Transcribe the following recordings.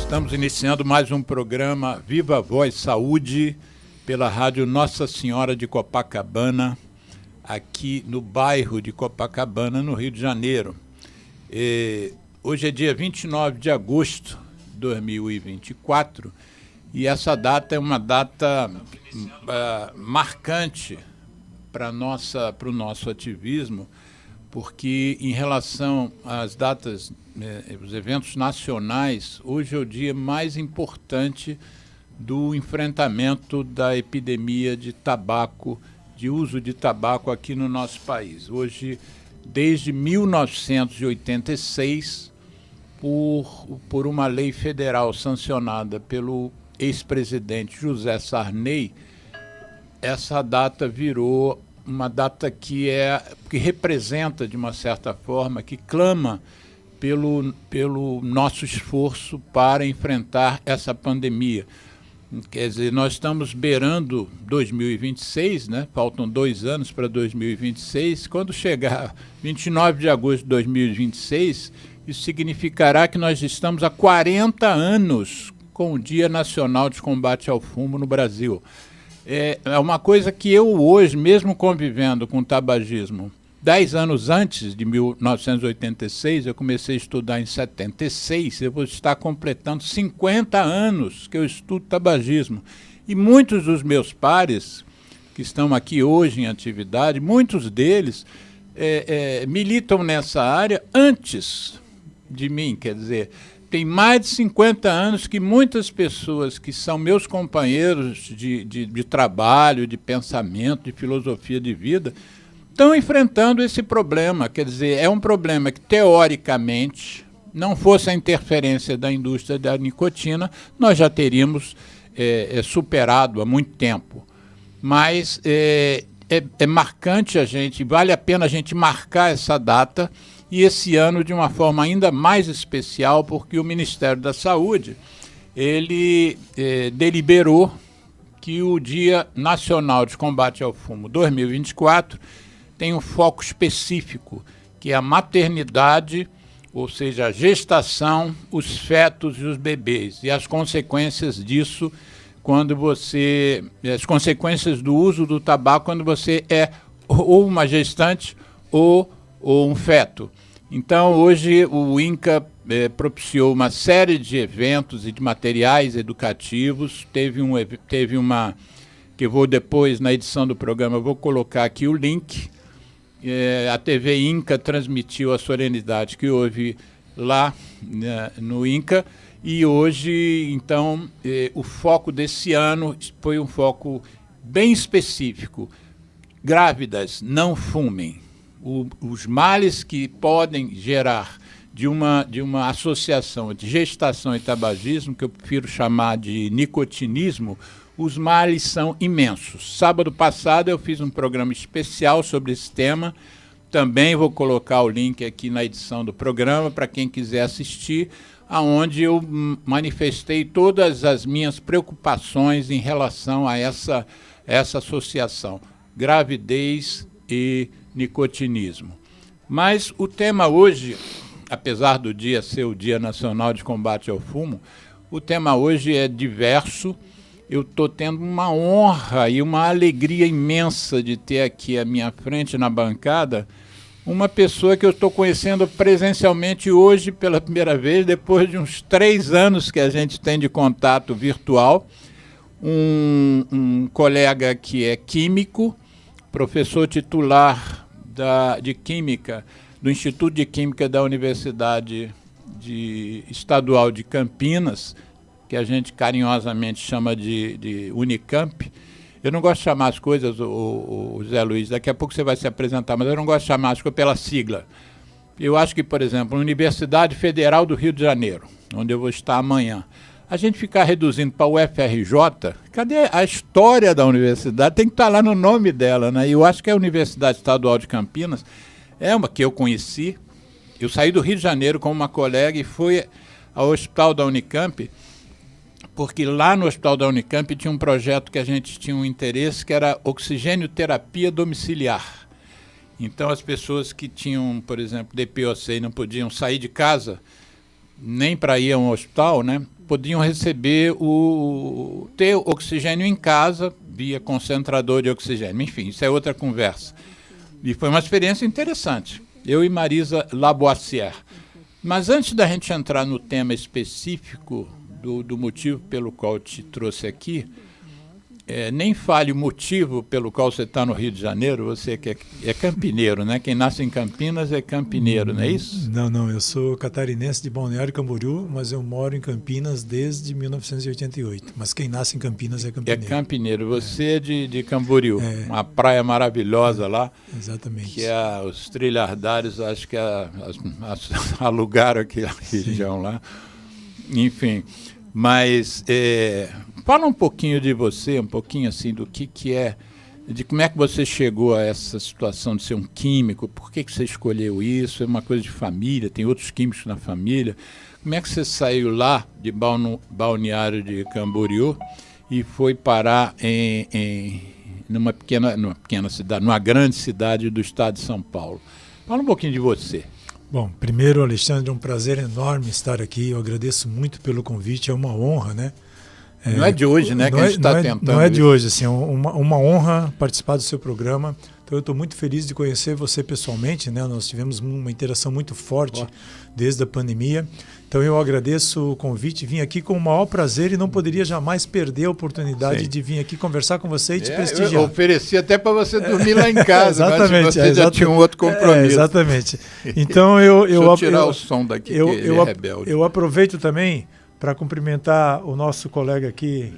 Estamos iniciando mais um programa Viva Voz Saúde pela rádio Nossa Senhora de Copacabana, aqui no bairro de Copacabana, no Rio de Janeiro. Hoje é dia 29 de agosto de 2024 e essa data é uma data marcante para o nosso ativismo, porque em relação às datas, os eventos nacionais, hoje é o dia mais importante do enfrentamento da epidemia de tabaco, de uso de tabaco aqui no nosso país. Hoje, desde 1986, por uma lei federal sancionada pelo ex-presidente José Sarney, essa data virou uma data que representa, de uma certa forma, que clama pelo nosso esforço para enfrentar essa pandemia. Quer dizer, nós estamos beirando 2026, né? Faltam 2 anos para 2026. Quando chegar 29 de agosto de 2026, isso significará que nós estamos há 40 anos com o Dia Nacional de Combate ao Fumo no Brasil. É uma coisa que eu hoje, mesmo convivendo com o tabagismo, 10 anos antes de 1986, eu comecei a estudar em 76, eu vou estar completando 50 anos que eu estudo tabagismo. E muitos dos meus pares, que estão aqui hoje em atividade, muitos deles militam nessa área antes de mim, quer dizer, tem mais de 50 anos que muitas pessoas que são meus companheiros de trabalho, de pensamento, de filosofia de vida, estão enfrentando esse problema. Quer dizer, é um problema que, teoricamente, não fosse a interferência da indústria da nicotina, nós já teríamos superado há muito tempo. Mas é marcante vale a pena a gente marcar essa data, e esse ano de uma forma ainda mais especial, porque o Ministério da Saúde, ele deliberou que o Dia Nacional de Combate ao Fumo 2024 tem um foco específico, que é a maternidade, ou seja, a gestação, os fetos e os bebês, e as consequências disso as consequências do uso do tabaco quando você é ou uma gestante ou um feto. Então, hoje o INCA propiciou uma série de eventos e de materiais educativos. Teve uma, que eu vou depois, na edição do programa, eu vou colocar aqui o link. A TV INCA transmitiu a solenidade que houve lá, né, no INCA, e hoje, então, o foco desse ano foi um foco bem específico. Grávidas, não fumem. Os males que podem gerar de uma associação de gestação e tabagismo, que eu prefiro chamar de nicotinismo, os males são imensos. Sábado passado eu fiz um programa especial sobre esse tema, também vou colocar o link aqui na edição do programa para quem quiser assistir, aonde eu manifestei todas as minhas preocupações em relação a essa associação, gravidez e nicotinismo. Mas o tema hoje, apesar do dia ser o Dia Nacional de Combate ao Fumo, o tema hoje é diverso. Eu estou tendo uma honra e uma alegria imensa de ter aqui à minha frente na bancada uma pessoa que eu estou conhecendo presencialmente hoje pela primeira vez, depois de uns 3 anos que a gente tem de contato virtual, um colega que é químico, professor titular de Química, do Instituto de Química da Universidade Estadual de Campinas, que a gente carinhosamente chama de Unicamp. Eu não gosto de chamar as coisas, o Zé Luiz, daqui a pouco você vai se apresentar, mas eu não gosto de chamar as coisas pela sigla. Eu acho que, por exemplo, a Universidade Federal do Rio de Janeiro, onde eu vou estar amanhã, a gente ficar reduzindo para o UFRJ, cadê a história da universidade? Tem que estar lá no nome dela, né? E eu acho que a Universidade Estadual de Campinas é uma que eu conheci. Eu saí do Rio de Janeiro com uma colega e fui ao hospital da Unicamp, porque lá no hospital da Unicamp tinha um projeto que a gente tinha um interesse, que era oxigênio-terapia domiciliar. Então, as pessoas que tinham, por exemplo, DPOC e não podiam sair de casa, nem para ir a um hospital, né? podiam receber ter oxigênio em casa via concentrador de oxigênio. Enfim, isso é outra conversa. E foi uma experiência interessante. Eu e Marisa Laboissière. Mas antes da gente entrar no tema específico do motivo pelo qual eu te trouxe aqui, nem fale o motivo pelo qual você está no Rio de Janeiro, você que é campineiro, né? Quem nasce em Campinas é campineiro, não é isso? Não, eu sou catarinense de Balneário Camboriú, mas eu moro em Campinas desde 1988. Mas quem nasce em Campinas é campineiro. É campineiro, você é de Camboriú, uma praia maravilhosa lá. Exatamente. Que os trilhardários, acho que alugaram aquela região lá. Enfim, mas fala um pouquinho de você, um pouquinho assim do que é, de como é que você chegou a essa situação de ser um químico, por que você escolheu isso, é uma coisa de família, tem outros químicos na família, como é que você saiu lá de Balneário de Camboriú e foi parar numa pequena cidade, numa grande cidade do estado de São Paulo. Fala um pouquinho de você. Bom, primeiro, Alexandre, é um prazer enorme estar aqui, eu agradeço muito pelo convite, é uma honra, né? Não é de hoje, né, que a gente está tentando. Não é de hoje, assim, é uma honra participar do seu programa. Então eu estou muito feliz de conhecer você pessoalmente, né? Nós tivemos uma interação muito forte desde a pandemia. Então eu agradeço o convite, vim aqui com o maior prazer e não poderia jamais perder a oportunidade de vir aqui conversar com você e te prestigiar. Eu ofereci até para você dormir lá em casa, exatamente, mas você já tinha um outro compromisso. Exatamente. Então eu Deixa eu tirar o som daqui, que ele é rebelde. Eu aproveito também para cumprimentar o nosso colega aqui,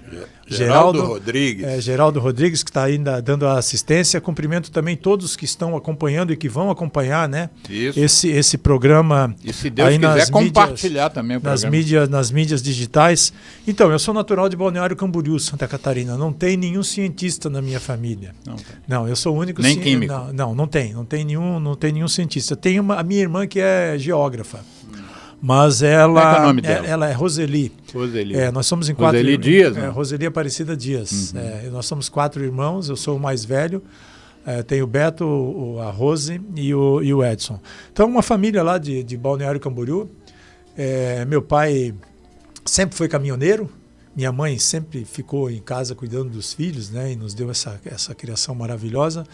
Geraldo Rodrigues. Geraldo Rodrigues, que está ainda dando a assistência. Cumprimento também todos que estão acompanhando e que vão acompanhar, né? Esse programa. E se Deus quiser compartilhar também o programa. Nas mídias digitais. Então, eu sou natural de Balneário Camboriú, Santa Catarina. Não tem nenhum cientista na minha família. Não, eu sou o único. Nem químico. Não tem nenhum cientista. Tem a minha irmã que é geógrafa. Mas ela, qual é o nome dela? Ela é Roseli. Nós somos em 4 Roseli Dias, né? Roseli Aparecida Dias. Nós somos 4 irmãos, eu sou o mais velho. Tem o Beto, a Rose e o Edson. Então, uma família lá de Balneário Camboriú. Meu pai sempre foi caminhoneiro. Minha mãe sempre ficou em casa cuidando dos filhos, né? E nos deu essa criação maravilhosa.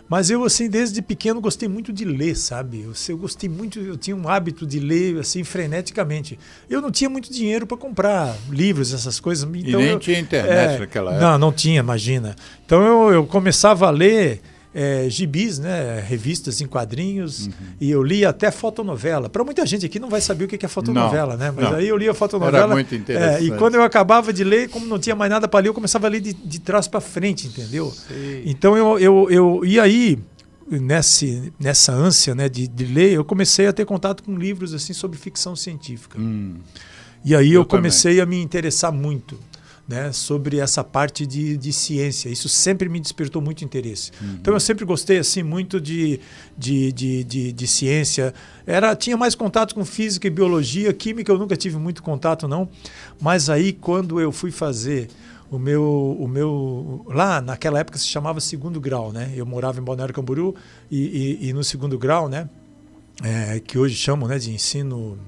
Mas eu, assim, desde pequeno gostei muito de ler, sabe? Eu gostei muito, eu tinha um hábito de ler, assim, freneticamente. Eu não tinha muito dinheiro para comprar livros, essas coisas. Então, e nem tinha internet naquela época. Não tinha, imagina. Então eu começava a ler gibis, né? Revistas em quadrinhos, e eu lia até fotonovela. Para muita gente aqui não vai saber o que é fotonovela, né? Mas aí eu lia fotonovela. Era muito interessante. E quando eu acabava de ler, como não tinha mais nada para ler, eu começava a ler de trás para frente, entendeu? Sim. Então e aí, nessa ânsia, né, de ler, eu comecei a ter contato com livros assim sobre ficção científica. E aí eu comecei a me interessar muito, né, sobre essa parte de ciência. Isso sempre me despertou muito interesse. Então eu sempre gostei assim muito de ciência. Tinha mais contato com física e biologia. Química eu nunca tive muito contato, não. Mas aí quando eu fui fazer o meu lá naquela época se chamava segundo grau, né? Eu morava em Balneário Camboriú e no segundo grau, né, que hoje chamam, né, de ensino.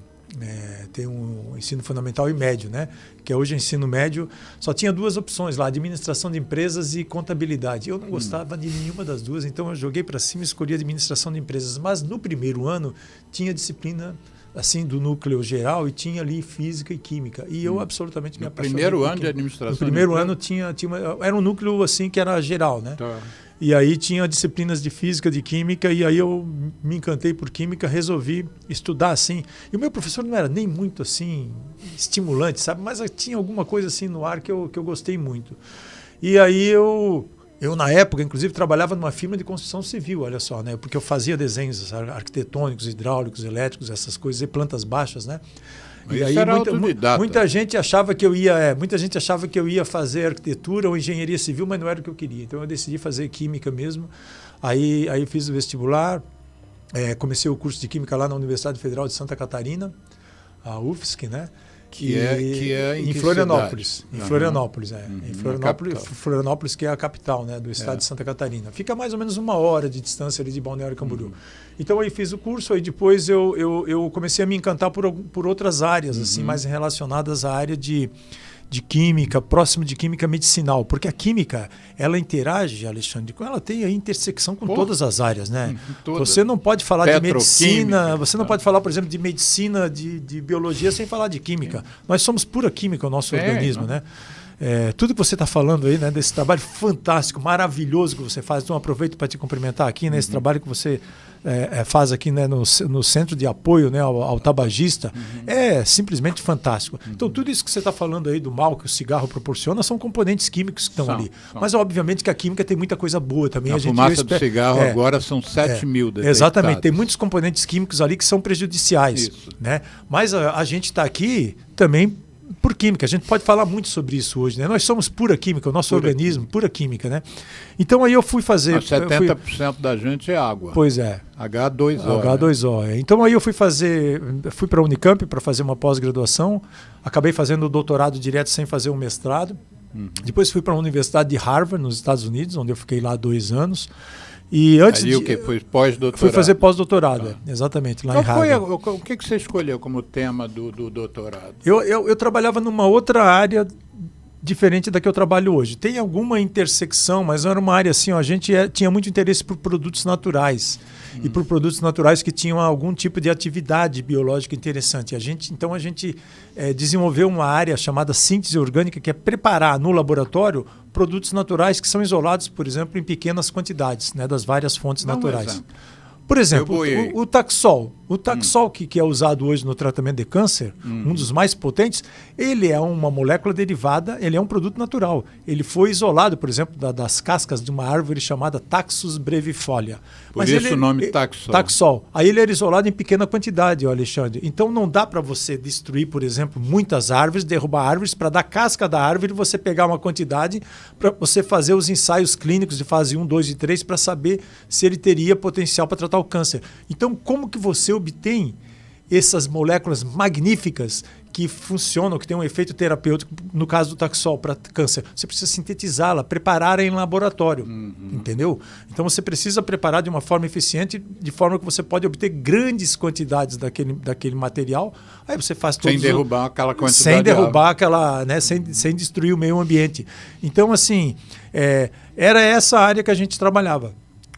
Tem um ensino fundamental e médio, né? Que hoje é ensino médio, só tinha 2 opções lá, administração de empresas e contabilidade. Eu não gostava de nenhuma das duas, então eu joguei para cima e escolhi administração de empresas. Mas no primeiro ano tinha disciplina assim do núcleo geral e tinha ali física e química. E eu absolutamente me apaixonei. No primeiro ano de administração? No primeiro ano era um núcleo assim que era geral, né? Tá. E aí tinha disciplinas de física, de química, e aí eu me encantei por química, resolvi estudar assim. E o meu professor não era nem muito assim estimulante, sabe? Mas tinha alguma coisa assim no ar que eu gostei muito. E aí eu na época, inclusive, trabalhava numa firma de construção civil, olha só, né? Porque eu fazia desenhos arquitetônicos, hidráulicos, elétricos, essas coisas, e plantas baixas, né? E aí muita gente achava que eu ia fazer arquitetura ou engenharia civil, mas não era o que eu queria. Então eu decidi fazer química mesmo. Aí fiz o vestibular, comecei o curso de química lá na Universidade Federal de Santa Catarina, a UFSC, né? Que é em Florianópolis. Cidade? Em Florianópolis, Uhum. Florianópolis, que é a capital, né, do estado de Santa Catarina. Fica mais ou menos 1 hora de distância ali de Balneário Camboriú. Então aí fiz o curso, aí depois eu comecei a me encantar por outras áreas, assim, mais relacionadas à área de química, próximo de química medicinal, porque a química, ela interage, Alexandre, ela tem a intersecção com todas as áreas, né? Você não pode falar de medicina, você não pode falar, por exemplo, de medicina, de biologia, sem falar de química. Nós somos pura química, o nosso organismo, né? Tudo que você está falando aí, né, desse trabalho fantástico, maravilhoso que você faz, então aproveito para te cumprimentar aqui, nesse trabalho que você faz aqui, né, no Centro de Apoio, né, ao Tabagista, é simplesmente fantástico. Então tudo isso que você está falando aí do mal que o cigarro proporciona são componentes químicos que estão ali. Mas obviamente que a química tem muita coisa boa também. A fumaça do cigarro agora são 7 mil detectados. Exatamente, tem muitos componentes químicos ali que são prejudiciais. Né? Mas a gente está aqui também por química. A gente pode falar muito sobre isso hoje, né? Nós somos pura química, o nosso organismo, pura química, né? Então aí eu fui fazer... Mas 70% da gente é água. Pois é. H2O. H2O. Né? Então aí eu fui para a Unicamp para fazer uma pós-graduação, acabei fazendo o doutorado direto sem fazer um mestrado. Depois fui para a Universidade de Harvard, nos Estados Unidos, onde eu fiquei lá 2 anos. E antes o que foi pós-doutorado? Fui fazer pós-doutorado, exatamente, lá em Harvard. O que você escolheu como tema do doutorado? Eu trabalhava numa outra área diferente da que eu trabalho hoje. Tem alguma intersecção, mas não era uma área assim, ó, a gente tinha muito interesse por produtos naturais e por produtos naturais que tinham algum tipo de atividade biológica interessante. Então a gente desenvolveu uma área chamada síntese orgânica, que é preparar no laboratório produtos naturais que são isolados, por exemplo, em pequenas quantidades, né, das várias fontes naturais. Por exemplo, o Taxol. O Taxol, que é usado hoje no tratamento de câncer, um dos mais potentes, ele é uma molécula derivada, ele é um produto natural. Ele foi isolado, por exemplo, das cascas de uma árvore chamada Taxus brevifolia. Por isso o nome Taxol. Taxol. Aí ele era isolado em pequena quantidade, Alexandre. Então não dá para você destruir, por exemplo, muitas árvores, derrubar árvores, para da casca da árvore você pegar uma quantidade para você fazer os ensaios clínicos de fase 1, 2 e 3 para saber se ele teria potencial para tratar o câncer. Então, como que você obtém essas moléculas magníficas que funcionam, que têm um efeito terapêutico, no caso do Taxol, para câncer? Você precisa sintetizá-la, preparar em laboratório, entendeu? Então você precisa preparar de uma forma eficiente, de forma que você pode obter grandes quantidades daquele material. Aí você faz todos sem derrubar aquela quantidade. Sem derrubar aquela, né, sem destruir o meio ambiente. Então, assim, era essa área que a gente trabalhava,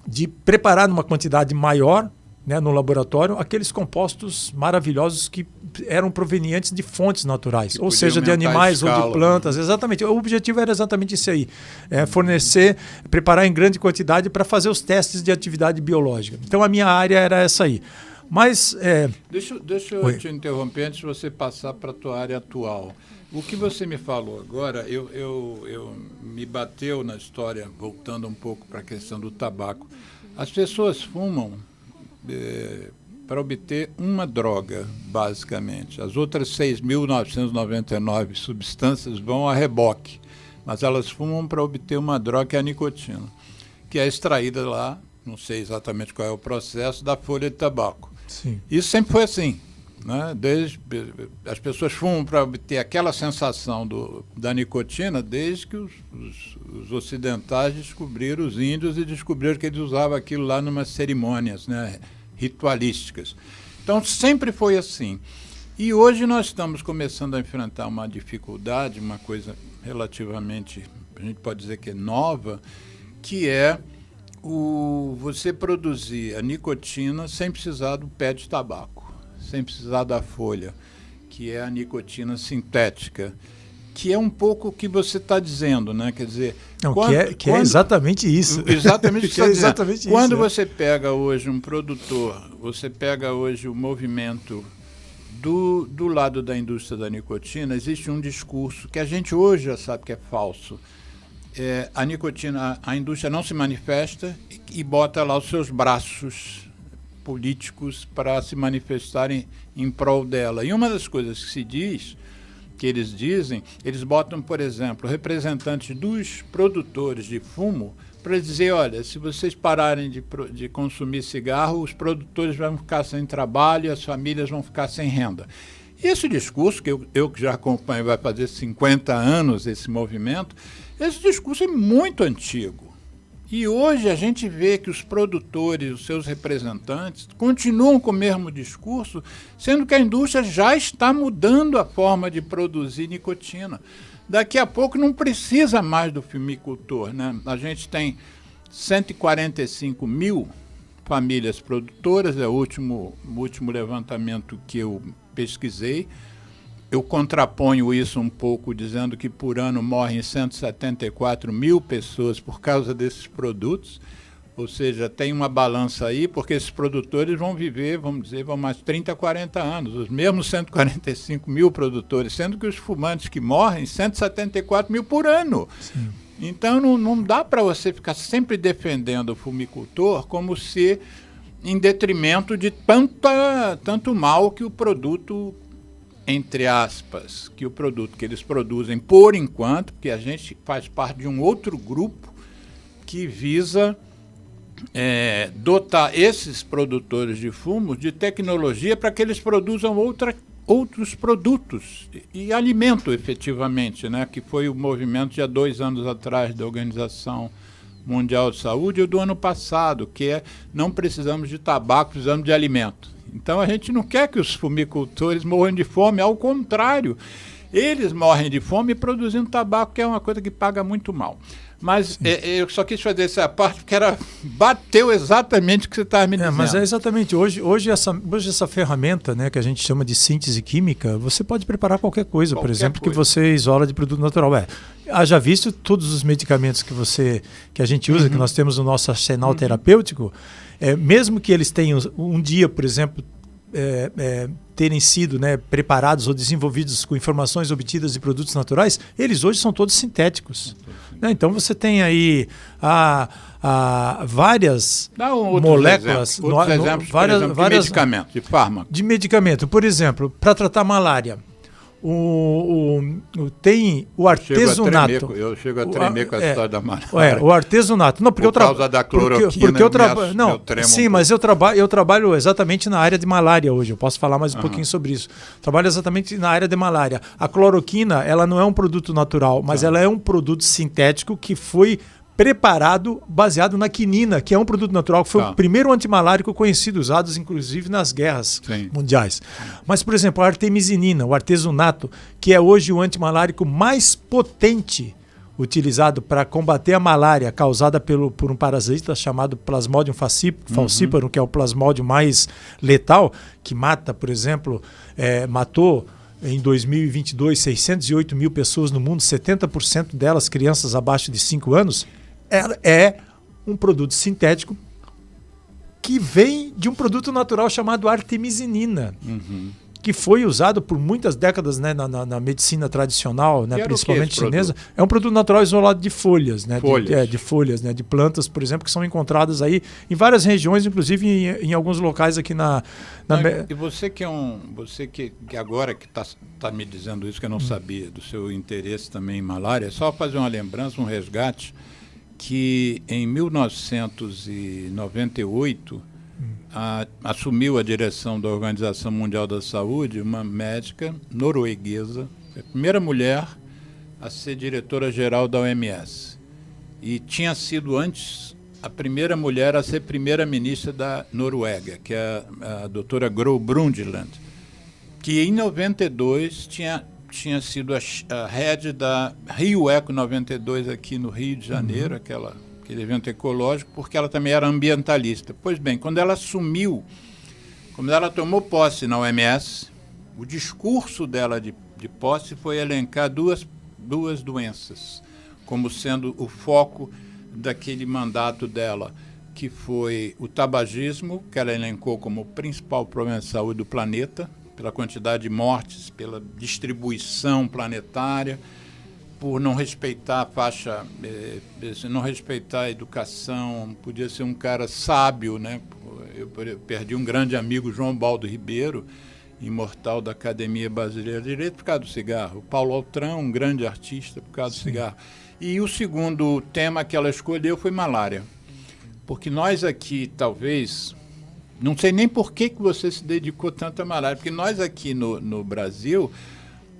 de preparar numa quantidade maior, né, no laboratório, aqueles compostos maravilhosos que eram provenientes de fontes naturais, ou seja, de animais ou de plantas. Exatamente. O objetivo era exatamente isso aí, fornecer, preparar em grande quantidade para fazer os testes de atividade biológica. Então a minha área era essa aí. Mas deixa eu te interromper antes de você passar para a tua área atual. O que você me falou agora, eu me bateu na história, voltando um pouco para a questão do tabaco. As pessoas fumam para obter uma droga, basicamente. As outras 6.999 substâncias vão a reboque, mas elas fumam para obter uma droga, que é a nicotina, que é extraída lá, não sei exatamente qual é o processo, da folha de tabaco. Sim. Isso sempre foi assim, né? As pessoas fumam para obter aquela sensação da nicotina desde que os ocidentais descobriram, os índios, e descobriram que eles usavam aquilo lá numas cerimônias, né, ritualísticas. Então sempre foi assim. E hoje nós estamos começando a enfrentar uma dificuldade, uma coisa relativamente, a gente pode dizer que é nova, que é você produzir a nicotina sem precisar do pé de tabaco, sem precisar da folha, que é a nicotina sintética, que é um pouco o que você está dizendo, né? Quer dizer, é exatamente isso. Exatamente o que você está dizendo. Quando isso, você pega hoje um produtor, você pega hoje o movimento do lado da indústria da nicotina, existe um discurso que a gente hoje já sabe que é falso. A nicotina, a indústria não se manifesta e bota lá os seus braços políticos para se manifestarem em prol dela. E uma das coisas que se diz, que eles dizem, eles botam, por exemplo, representantes dos produtores de fumo para dizer, olha, se vocês pararem de consumir cigarro, os produtores vão ficar sem trabalho e as famílias vão ficar sem renda. E esse discurso, que eu que já acompanho, vai fazer 50 anos esse movimento, esse discurso é muito antigo. E hoje a gente vê que os produtores, os seus representantes, continuam com o mesmo discurso, sendo que a indústria já está mudando a forma de produzir nicotina. Daqui a pouco não precisa mais do fumicultor, né? A gente tem 145 mil famílias produtoras, é o último levantamento que eu pesquisei. Eu contraponho isso um pouco dizendo que por ano morrem 174 mil pessoas por causa desses produtos, ou seja, tem uma balança aí, porque esses produtores vão viver, vamos dizer, vão mais 30, 40 anos, os mesmos 145 mil produtores, sendo que os fumantes que morrem, 174 mil por ano. Sim. Então não dá para você ficar sempre defendendo o fumicultor como se em detrimento de tanto mal que o produto, entre aspas, que o produto que eles produzem por enquanto, porque a gente faz parte de um outro grupo que visa dotar esses produtores de fumo de tecnologia para que eles produzam outros produtos e alimento efetivamente, né? Que foi o movimento de há 2 anos atrás da Organização Mundial de Saúde e do ano passado, que é não precisamos de tabaco, precisamos de alimento. Então a gente não quer que os fumicultores morram de fome, ao contrário, eles morrem de fome produzindo tabaco, que é uma coisa que paga muito mal. Mas eu só quis fazer essa parte porque bateu exatamente o que você estava me dizendo. Mas é exatamente. Hoje essa ferramenta, né, que a gente chama de síntese química, você pode preparar qualquer coisa, por exemplo, que você isola de produto natural. Haja visto todos os medicamentos que a gente usa, que nós temos no nosso arsenal terapêutico, mesmo que eles tenham um dia, por exemplo, terem sido, né, preparados ou desenvolvidos com informações obtidas de produtos naturais, eles hoje são todos sintéticos. Né? Então você tem aí várias moléculas, outros exemplos, várias de medicamento, de fármaco. De medicamento, por exemplo, para tratar malária. Tem o artesunato. Eu chego a tremer com a história da malária. O artesunato. Não, por causa da cloroquina. Mas eu trabalho exatamente na área de malária hoje. Eu posso falar mais um pouquinho sobre isso. Trabalho exatamente na área de malária. A cloroquina, ela não é um produto natural, mas ela é um produto sintético que foi preparado baseado na quinina, que é um produto natural, que foi o primeiro antimalárico conhecido, usado inclusive nas guerras mundiais. Mas, por exemplo, a artemisinina, o artesunato, que é hoje o antimalárico mais potente utilizado para combater a malária causada por um parasita chamado Plasmodium falciparum, que é o plasmódio mais letal, que mata, por exemplo, matou em 2022 608 mil pessoas no mundo, 70% delas crianças abaixo de 5 anos, é um produto sintético que vem de um produto natural chamado artemisinina, que foi usado por muitas décadas, né, na medicina tradicional, né, principalmente chinesa. É um produto natural isolado de folhas, né, de folhas, né, de plantas, por exemplo, que são encontradas aí em várias regiões, inclusive em alguns locais aqui E você que agora que está me dizendo isso, que eu não sabia, do seu interesse também em malária, é só fazer uma lembrança, um resgate, que em 1998 assumiu a direção da Organização Mundial da Saúde uma médica norueguesa, a primeira mulher a ser diretora-geral da OMS. E tinha sido antes a primeira mulher a ser primeira-ministra da Noruega, que é a doutora Gro Brundtland, que em 92 tinha sido a head da Rio Eco 92 aqui no Rio de Janeiro, aquele evento ecológico, porque ela também era ambientalista. Pois bem, quando ela tomou posse na OMS, o discurso dela de posse foi elencar duas doenças como sendo o foco daquele mandato dela, que foi o tabagismo, que ela elencou como o principal problema de saúde do planeta, pela quantidade de mortes, pela distribuição planetária, por não respeitar a faixa, não respeitar a educação. Podia ser um cara sábio, né? Eu perdi um grande amigo, João Baldo Ribeiro, imortal da Academia Brasileira de Direito, por causa do cigarro. O Paulo Altran, um grande artista, por causa do cigarro. E o segundo tema que ela escolheu foi malária. Porque nós aqui, talvez, Não sei nem por que você se dedicou tanto à malária, porque nós aqui no Brasil,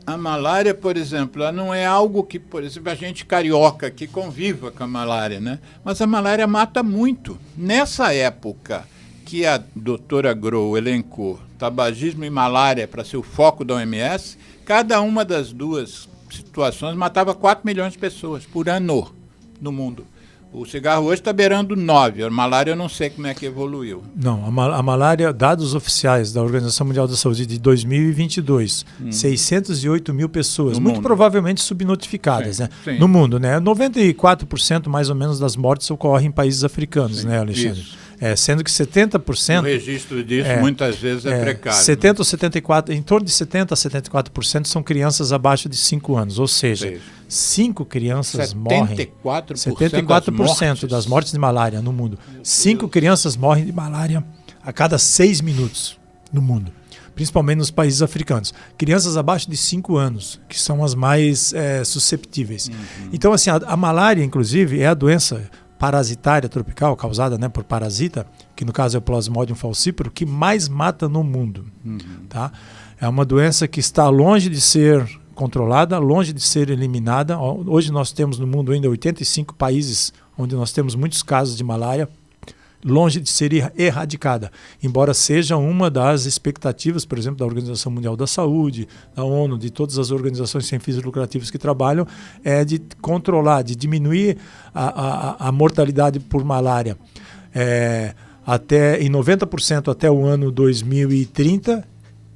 a malária, por exemplo, ela não é algo que, por exemplo, a gente carioca que conviva com a malária, né? Mas a malária mata muito. Nessa época que a doutora Grow elencou tabagismo e malária para ser o foco da OMS, cada uma das duas situações matava 4 milhões de pessoas por ano no mundo. O cigarro hoje está beirando 9. A malária eu não sei como é que evoluiu. Não, a malária, dados oficiais da Organização Mundial da Saúde de 2022, 608 mil pessoas, no muito mundo. Provavelmente subnotificadas, Sim, né? sim. No mundo, né? 94% mais ou menos das mortes ocorrem em países africanos, Sim, né, Alexandre? isso. Sendo que 70%... O registro disso muitas vezes é precário. 70 ou 74, em torno de 70% a 74% são crianças abaixo de 5 anos, ou seja, 5 crianças morrem. 74% das mortes de malária no mundo. 5 crianças morrem de malária a cada 6 minutos no mundo, principalmente nos países africanos. Crianças abaixo de 5 anos, que são as mais susceptíveis. Então, assim, a malária, inclusive, é a doença parasitária tropical, causada, né, por parasita, que no caso é o Plasmodium falciparum, que mais mata no mundo. Tá? É uma doença que está longe de ser controlada, longe de ser eliminada. Hoje nós temos no mundo ainda 85 países onde nós temos muitos casos de malária, longe de ser erradicada, embora seja uma das expectativas, por exemplo, da Organização Mundial da Saúde, da ONU, de todas as organizações sem fins lucrativos que trabalham, é de controlar, de diminuir a mortalidade por malária em 90% até o ano 2030,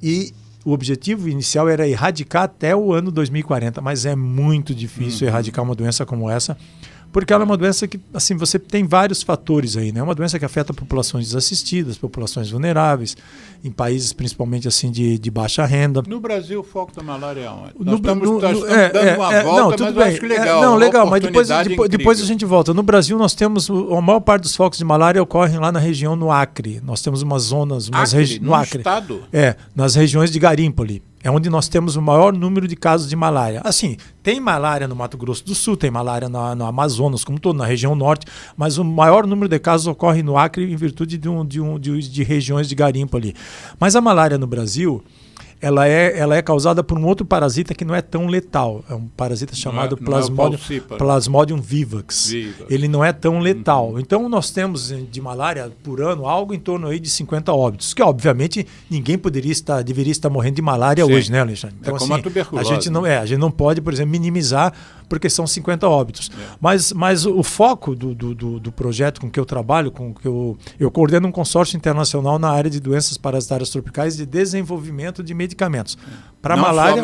e o objetivo inicial era erradicar até o ano 2040, mas é muito difícil erradicar uma doença como essa, porque ela é uma doença que, assim, você tem vários fatores aí, né? É uma doença que afeta populações desassistidas, populações vulneráveis, em países principalmente assim de baixa renda. No Brasil, o foco da malária é onde? Nós estamos dando uma volta, não, tudo mas bem. eu acho que legal. Não, legal, mas depois depois a gente volta. No Brasil, nós temos, a maior parte dos focos de malária ocorrem lá na região no Acre. Nós temos umas zonas, no Acre. Estado? Nas regiões de Garímpoli. É onde nós temos o maior número de casos de malária. Assim, tem malária no Mato Grosso do Sul, tem malária no Amazonas, como todo, na região norte, mas o maior número de casos ocorre no Acre em virtude de regiões de garimpo ali. Mas a malária no Brasil, ela é causada por um outro parasita que não é tão letal. É um parasita chamado Plasmodium vivax. Ele não é tão letal. Então nós temos de malária por ano algo em torno aí de 50 óbitos, que obviamente ninguém deveria estar morrendo de malária hoje, né, Alexandre? Então, como a tuberculose. A gente não pode, por exemplo, minimizar porque são 50 óbitos. Mas o foco do projeto com que eu trabalho, eu coordeno um consórcio internacional na área de doenças parasitárias tropicais de desenvolvimento de medicamentos para malária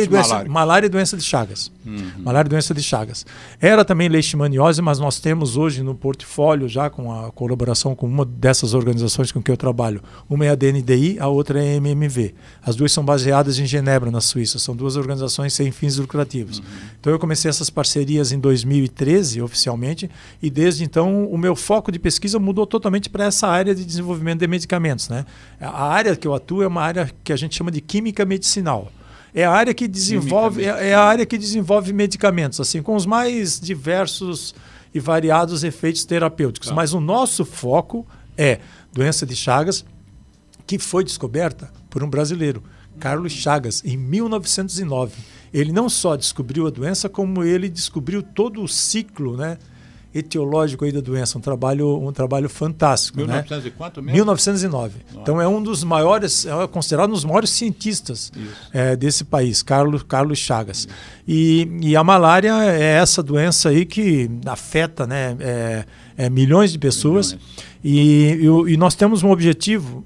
e doença de Chagas. Malária e doença de Chagas. Era também leishmaniose, mas nós temos hoje no portfólio, já com a colaboração com uma dessas organizações com que eu trabalho, uma é a DNDi, a outra é a MMV. As duas são baseadas em Genebra, na Suíça. São duas organizações sem fins lucrativos. Então eu comecei essas parcerias em 2013, oficialmente, e desde então o meu foco de pesquisa mudou totalmente para essa área de desenvolvimento de medicamentos, né? A área que eu atuo é uma área que a gente chama de química medicinal. É a área que desenvolve medicamentos, assim, com os mais diversos e variados efeitos terapêuticos. Tá. Mas o nosso foco é doença de Chagas, que foi descoberta por um brasileiro, Carlos Chagas, em 1909. Ele não só descobriu a doença, como ele descobriu todo o ciclo, né, etiológico aí da doença. Um trabalho fantástico. 1900 e quanto mesmo? 1909. Nossa. Então é um dos maiores, é considerado um dos maiores cientistas desse país, Carlos Chagas. E a malária é essa doença aí que afeta, né, milhões de pessoas. E nós temos um objetivo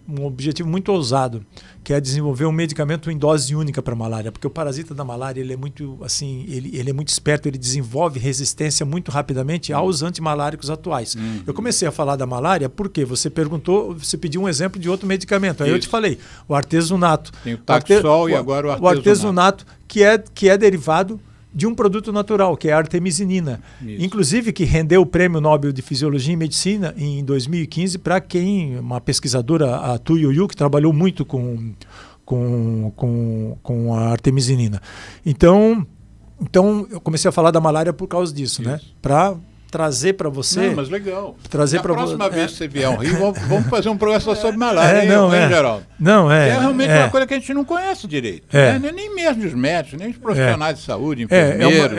muito ousado, que é desenvolver um medicamento em dose única para a malária, porque o parasita da malária ele é muito esperto, ele desenvolve resistência muito rapidamente aos antimaláricos atuais. Eu comecei a falar da malária porque você pediu um exemplo de outro medicamento. Aí eu te falei, o artesunato. Tem o Taxol e agora o artesunato. O artesunato que é derivado de um produto natural, que é a artemisinina. Isso. Inclusive, que rendeu o Prêmio Nobel de Fisiologia e Medicina em 2015 para uma pesquisadora, a Tu Youyou, que trabalhou muito com a artemisinina. Então eu comecei a falar da malária por causa disso, né? Para trazer para você... Não, mas legal. Trazer a próxima vez que você vier ao Rio, vamos fazer um programa só sobre malária, Geraldo? Não, é realmente uma coisa que a gente não conhece direito. Né? Nem mesmo os médicos, nem os profissionais de saúde, enfermeiros.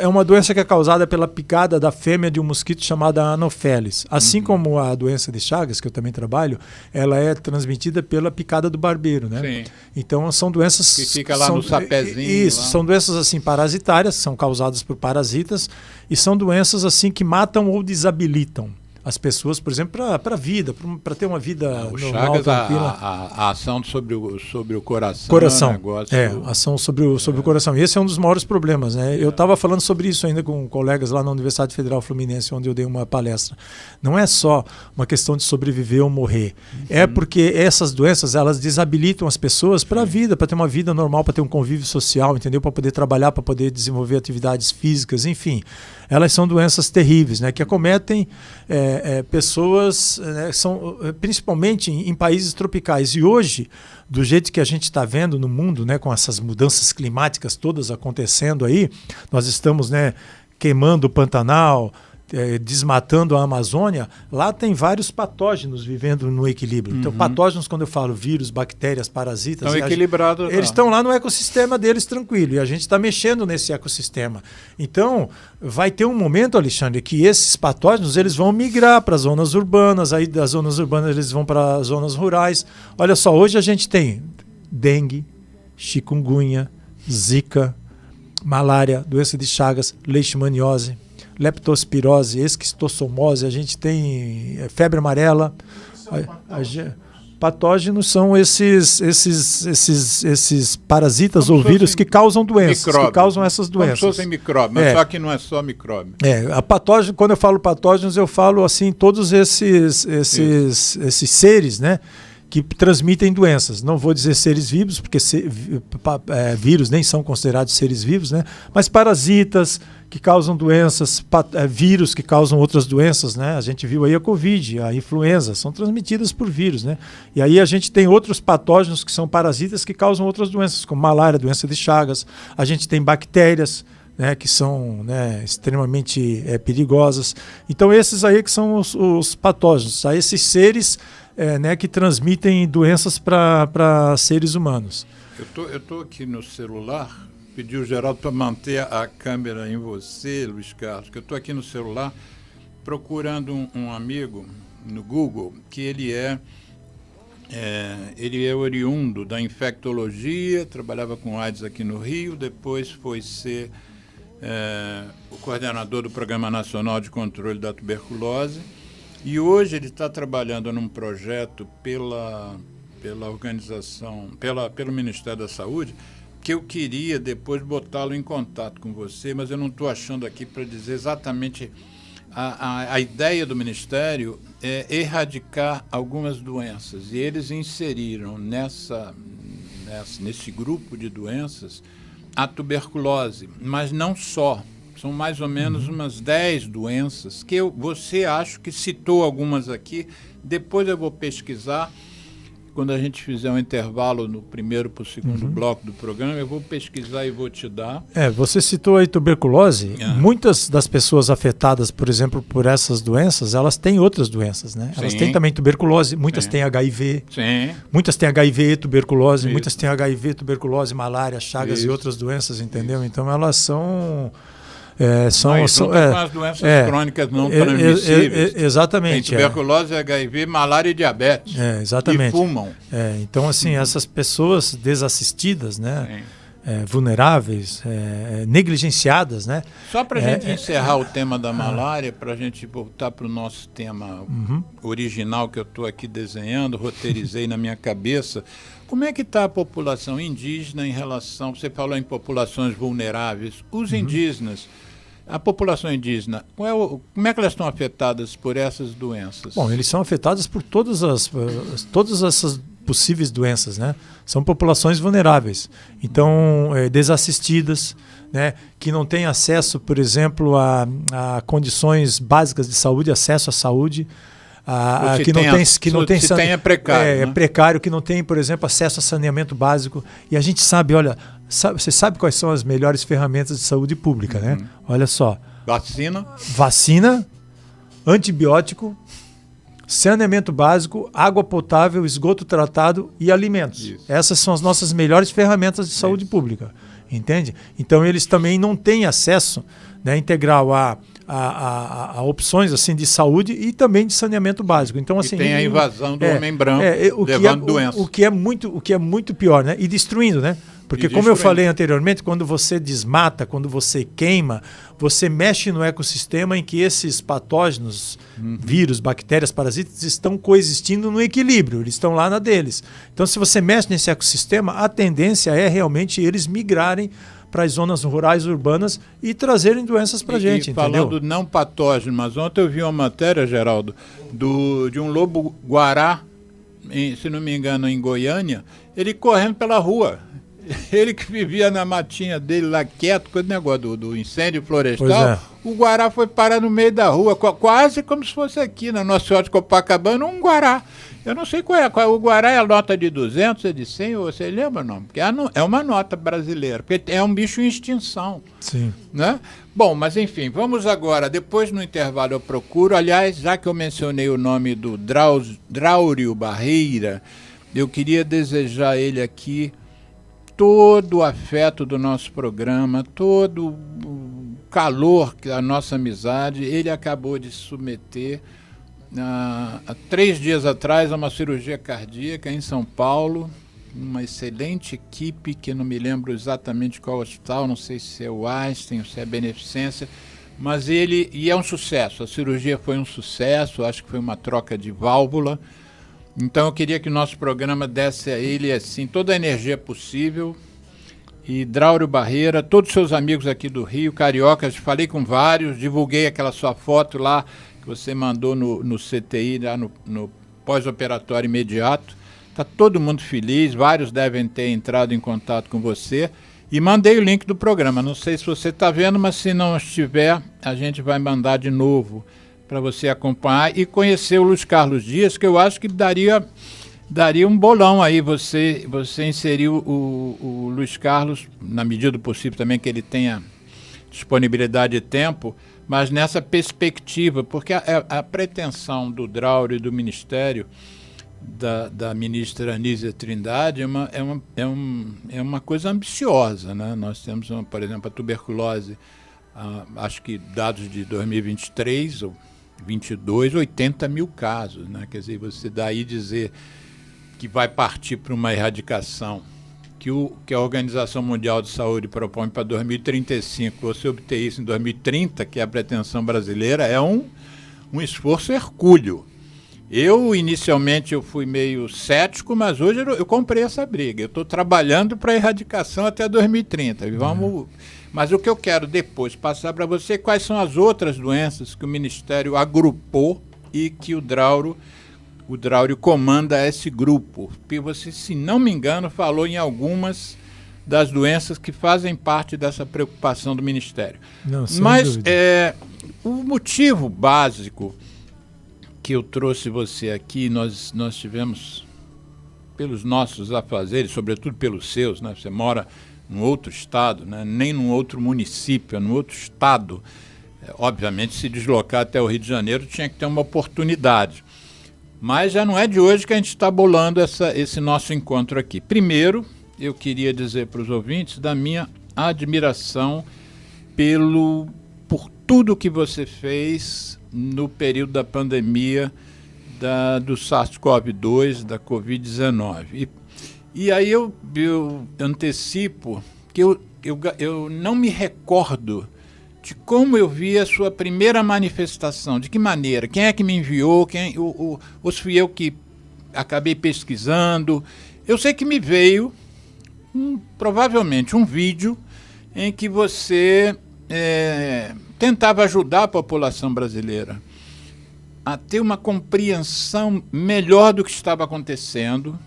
É uma doença que é causada pela picada da fêmea de um mosquito chamada Anopheles. Assim como a doença de Chagas, que eu também trabalho, ela é transmitida pela picada do barbeiro, né? Sim. Então são doenças... Que fica lá no sapézinho. Isso, lá. São doenças assim parasitárias, são causadas por parasitas, e são doenças assim que matam ou desabilitam as pessoas, por exemplo, para a vida, para ter uma vida o normal, Chagas, a ação sobre o coração. Coração, é um negócio ação sobre o coração. E esse é um dos maiores problemas, né? Eu estava falando sobre isso ainda com colegas lá na Universidade Federal Fluminense, onde eu dei uma palestra. Não é só uma questão de sobreviver ou morrer. É porque essas doenças, elas desabilitam as pessoas para a vida, para ter uma vida normal, para ter um convívio social, entendeu? Para poder trabalhar, para poder desenvolver atividades físicas, enfim. Elas são doenças terríveis, né? Que acometem pessoas, né, são, principalmente em países tropicais. E hoje, do jeito que a gente está vendo no mundo, né, com essas mudanças climáticas todas acontecendo aí, nós estamos, né, queimando o Pantanal, desmatando a Amazônia, lá tem vários patógenos vivendo no equilíbrio. Então, patógenos, quando eu falo vírus, bactérias, parasitas... Estão equilibrados. Eles estão lá no ecossistema deles tranquilo, e a gente está mexendo nesse ecossistema. Então, vai ter um momento, Alexandre, que esses patógenos eles vão migrar para as zonas urbanas, aí das zonas urbanas eles vão para as zonas rurais. Olha só, hoje a gente tem dengue, chikungunya, zika, malária, doença de Chagas, leishmaniose, leptospirose, esquistossomose, a gente tem febre amarela. Patógenos são esses parasitas ou vírus que causam doenças, que causam essas doenças. Como se fossem micróbios, mas só que não é só micróbio. A patógeno, quando eu falo patógenos, eu falo assim todos esses seres, né, que transmitem doenças. Não vou dizer seres vivos, porque vírus nem são considerados seres vivos, né? Mas parasitas que causam doenças, vírus que causam outras doenças, né? A gente viu aí a Covid, a influenza, são transmitidas por vírus, né? E aí a gente tem outros patógenos que são parasitas que causam outras doenças, como malária, doença de Chagas. A gente tem bactérias, né, que são, né, extremamente perigosas. Então esses aí que são os patógenos, esses seres né, que transmitem doenças para seres humanos. Eu tô aqui no celular, pedi o Geraldo para manter a câmera em você, Luiz Carlos, que eu estou aqui no celular procurando um amigo no Google, que ele é oriundo da infectologia, trabalhava com AIDS aqui no Rio, depois foi ser o coordenador do Programa Nacional de Controle da Tuberculose, e hoje ele está trabalhando num projeto pela organização, pelo Ministério da Saúde, que eu queria depois botá-lo em contato com você, mas eu não estou achando aqui para dizer exatamente. A ideia do Ministério é erradicar algumas doenças, e eles inseriram nesse grupo de doenças a tuberculose, mas não só. São mais ou menos umas 10 doenças, que você acho que citou algumas aqui, depois eu vou pesquisar. Quando a gente fizer um intervalo no primeiro para o segundo bloco do programa, eu vou pesquisar e vou te dar. Você citou aí tuberculose. Muitas das pessoas afetadas, por exemplo, por essas doenças, elas têm outras doenças, né? Elas têm também tuberculose, muitas têm HIV. Sim. Muitas têm HIV, tuberculose, muitas têm HIV, tuberculose, malária, Chagas e outras doenças, entendeu? Então elas são... são as doenças crônicas não transmissíveis. Exatamente. Tem tuberculose, HIV, malária e diabetes. Exatamente. E fumam. Então, assim, essas pessoas desassistidas, né, vulneráveis, negligenciadas, né? Só para a gente encerrar o tema da malária, para a gente voltar para o nosso tema original que eu estou aqui desenhando, roteirizei na minha cabeça. Como é que está a população indígena em relação... Você falou em populações vulneráveis. Os indígenas, a população indígena, como é que elas estão afetadas por essas doenças? Bom, eles são afetados por todas essas possíveis doenças, né? São populações vulneráveis. Então, desassistidas, né? Que não têm acesso, por exemplo, a condições básicas de saúde, acesso à saúde... é precário, né? Precário, que não tem, por exemplo, acesso a saneamento básico. E a gente sabe, olha, você sabe quais são as melhores ferramentas de saúde pública, né? Olha só, Vacina, antibiótico, saneamento básico, água potável, esgoto tratado e alimentos. Isso. Essas são as nossas melhores ferramentas de saúde pública, entende? Então eles também não têm acesso, né, integral a opções assim de saúde e também de saneamento básico. Então assim, e tem a invasão do homem branco levando doença. O que é muito pior, né? E destruindo, né? Porque como eu falei anteriormente, quando você desmata, quando você queima, você mexe no ecossistema em que esses patógenos, vírus, bactérias, parasitas estão coexistindo no equilíbrio, eles estão lá na deles. Então se você mexe nesse ecossistema, a tendência é realmente eles migrarem para as zonas rurais, urbanas e trazerem doenças para a gente, entendeu? Falando não patógeno, mas ontem eu vi uma matéria, Geraldo, de um lobo-guará, se não me engano, em Goiânia, ele correndo pela rua. Ele que vivia na matinha dele lá quieto, com o negócio do incêndio florestal, o guará foi parar no meio da rua, quase como se fosse aqui na Nossa Senhora de Copacabana, um guará. Eu não sei qual é, o guará é a nota de 200, é de 100, você lembra não? Porque é uma nota brasileira, porque é um bicho em extinção. Sim. Né? Bom, mas enfim, vamos agora, depois no intervalo eu procuro, aliás, já que eu mencionei o nome do Dráurio Barreira, eu queria desejar ele aqui todo o afeto do nosso programa, todo o calor da nossa amizade. Ele acabou de se submeter há 3 dias atrás a uma cirurgia cardíaca em São Paulo, uma excelente equipe, que não me lembro exatamente qual hospital, não sei se é o Einstein ou se é a Beneficência, mas e é um sucesso, a cirurgia foi um sucesso, acho que foi uma troca de válvula. Então eu queria que o nosso programa desse a ele assim toda a energia possível. E Dráurio Barreira, todos os seus amigos aqui do Rio, cariocas, falei com vários, divulguei aquela sua foto lá que você mandou no CTI, lá no pós-operatório imediato. Está todo mundo feliz, vários devem ter entrado em contato com você. E mandei o link do programa, não sei se você está vendo, mas se não estiver, a gente vai mandar de novo para você acompanhar e conhecer o Luiz Carlos Dias, que eu acho que daria um bolão aí, você inserir o Luiz Carlos, na medida do possível também que ele tenha disponibilidade de tempo, mas nessa perspectiva, porque a pretensão do Dráurio e do Ministério, da ministra Anísia Trindade, é uma coisa ambiciosa, né? Nós temos, por exemplo, a tuberculose, acho que dados de 2023 ou 22, 80 mil casos, né? Quer dizer, você daí dizer que vai partir para uma erradicação que a Organização Mundial de Saúde propõe para 2035, você obter isso em 2030, que é a pretensão brasileira, é um esforço hercúleo. Inicialmente, eu fui meio cético, mas hoje eu comprei essa briga. Eu estou trabalhando para a erradicação até 2030. Mas o que eu quero depois passar para você, quais são as outras doenças que o Ministério agrupou e que o Dráurio comanda esse grupo. Porque você, se não me engano, falou em algumas das doenças que fazem parte dessa preocupação do Ministério. Não, sem Mas dúvida. O motivo básico que eu trouxe você aqui, nós tivemos, pelos nossos afazeres, sobretudo pelos seus, né? Você mora num outro estado, né? Nem num outro município, é num outro estado. Obviamente, se deslocar até o Rio de Janeiro tinha que ter uma oportunidade. Mas já não é de hoje que a gente está bolando esse nosso encontro aqui. Primeiro, eu queria dizer para os ouvintes da minha admiração por tudo que você fez no período da pandemia do SARS-CoV-2, da Covid-19. E aí eu antecipo que eu não me recordo de como eu vi a sua primeira manifestação, de que maneira, quem é que me enviou, ou se fui eu que acabei pesquisando. Eu sei que me veio, provavelmente, um vídeo em que você tentava ajudar a população brasileira a ter uma compreensão melhor do que estava acontecendo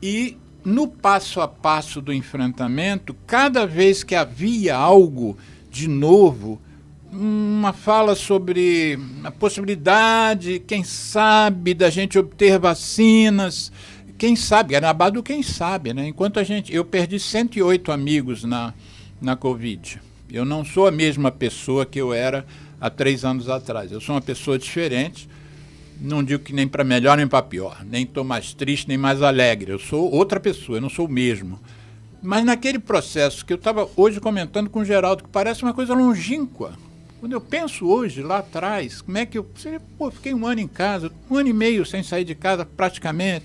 e, no passo a passo do enfrentamento, cada vez que havia algo de novo, uma fala sobre a possibilidade, quem sabe, da gente obter vacinas, quem sabe, era na base do quem sabe, né? Enquanto eu perdi 108 amigos na Covid. Eu não sou a mesma pessoa que eu era há 3 anos atrás. Eu sou uma pessoa diferente, não digo que nem para melhor nem para pior, nem estou mais triste nem mais alegre. Eu sou outra pessoa, eu não sou o mesmo. Mas naquele processo que eu estava hoje comentando com o Geraldo, que parece uma coisa longínqua. Quando eu penso hoje, lá atrás, como é que eu... fiquei 1 ano em casa, 1 ano e meio sem sair de casa praticamente.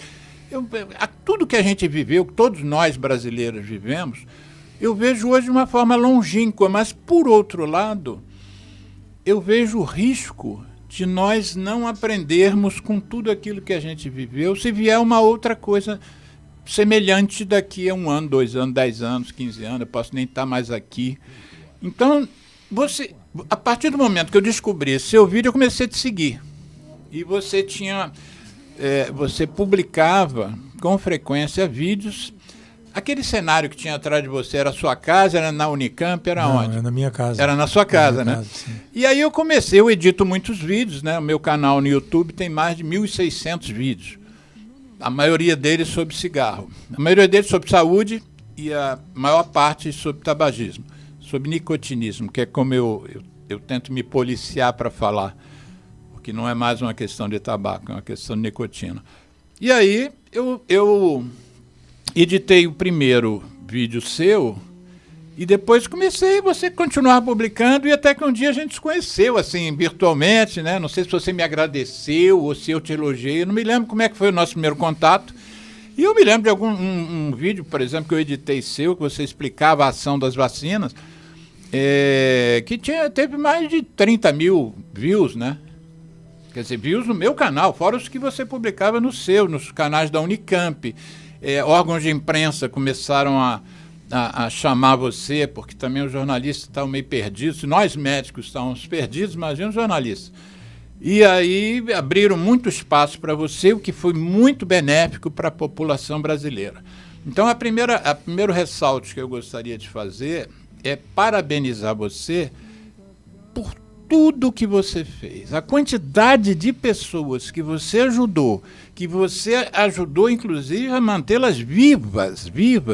Tudo que a gente viveu, que todos nós brasileiros vivemos, eu vejo hoje de uma forma longínqua, mas, por outro lado, eu vejo o risco de nós não aprendermos com tudo aquilo que a gente viveu, se vier uma outra coisa semelhante daqui a 1 ano, 2 anos, 10 anos, 15 anos, eu posso nem estar mais aqui. Então, a partir do momento que eu descobri esse seu vídeo, eu comecei a te seguir. E você você publicava com frequência vídeos. Aquele cenário que tinha atrás de você era a sua casa, era na Unicamp, era onde? Era na minha casa. Era na sua casa, né? Casa, e aí eu edito muitos vídeos, né? O meu canal no YouTube tem mais de 1.600 vídeos. A maioria deles sobre cigarro. A maioria deles sobre saúde e a maior parte sobre tabagismo. Sobre nicotinismo, que é como eu tento me policiar para falar. Porque não é mais uma questão de tabaco, é uma questão de nicotina. E aí eu editei o primeiro vídeo seu e depois comecei você continuar publicando e até que um dia a gente se conheceu assim virtualmente, né? Não sei se você me agradeceu ou se eu te elogiei, eu não me lembro como é que foi o nosso primeiro contato. E eu me lembro de um vídeo, por exemplo, que eu editei seu, que você explicava a ação das vacinas, que teve mais de 30 mil views, né? Quer dizer, views no meu canal, fora os que você publicava nos canais da Unicamp. Órgãos de imprensa começaram a chamar você, porque também os jornalistas estavam meio perdidos. Nós médicos estávamos perdidos, imagina os jornalistas. E aí abriram muito espaço para você, o que foi muito benéfico para a população brasileira. Então, a primeiro ressalto que eu gostaria de fazer é parabenizar você por tudo que você fez, a quantidade de pessoas que você ajudou inclusive a mantê-las vivas.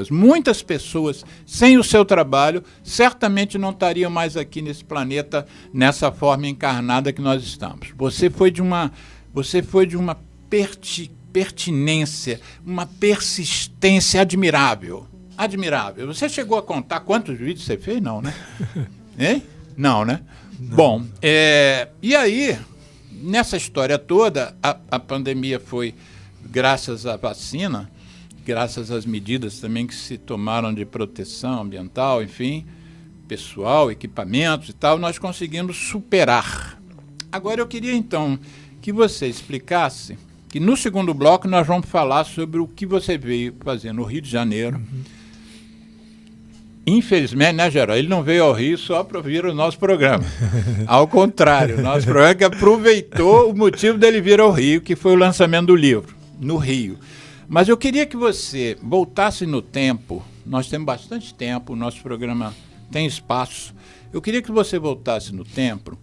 Muitas pessoas, sem o seu trabalho, certamente não estariam mais aqui nesse planeta, nessa forma encarnada que nós estamos. Você foi de uma pertinência, uma persistência admirável. Admirável. Você chegou a contar quantos vídeos você fez? Não, né? Hein? Não, né? Não. Bom, e aí, nessa história toda, a pandemia foi, graças à vacina, graças às medidas também que se tomaram de proteção ambiental, enfim, pessoal, equipamentos e tal, nós conseguimos superar. Agora eu queria, então, que você explicasse, que no segundo bloco nós vamos falar sobre o que você veio fazer no Rio de Janeiro. Infelizmente, né, Geraldo? Ele não veio ao Rio só para ouvir o nosso programa. Ao contrário, o nosso programa que aproveitou o motivo dele vir ao Rio, que foi o lançamento do livro, no Rio. Mas eu queria que você voltasse no tempo, nós temos bastante tempo, o nosso programa tem espaço. Eu queria que você voltasse no tempo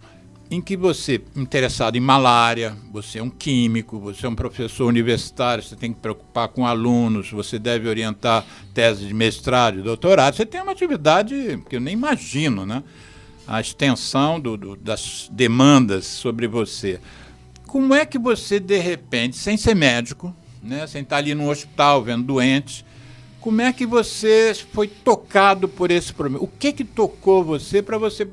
em que você, interessado em malária, você é um químico, você é um professor universitário, você tem que preocupar com alunos, você deve orientar tese de mestrado e doutorado, você tem uma atividade que eu nem imagino, né? A extensão das demandas sobre você. Como é que você, de repente, sem ser médico, né, sem estar ali no hospital vendo doentes, como é que você foi tocado por esse problema? O que tocou você para você,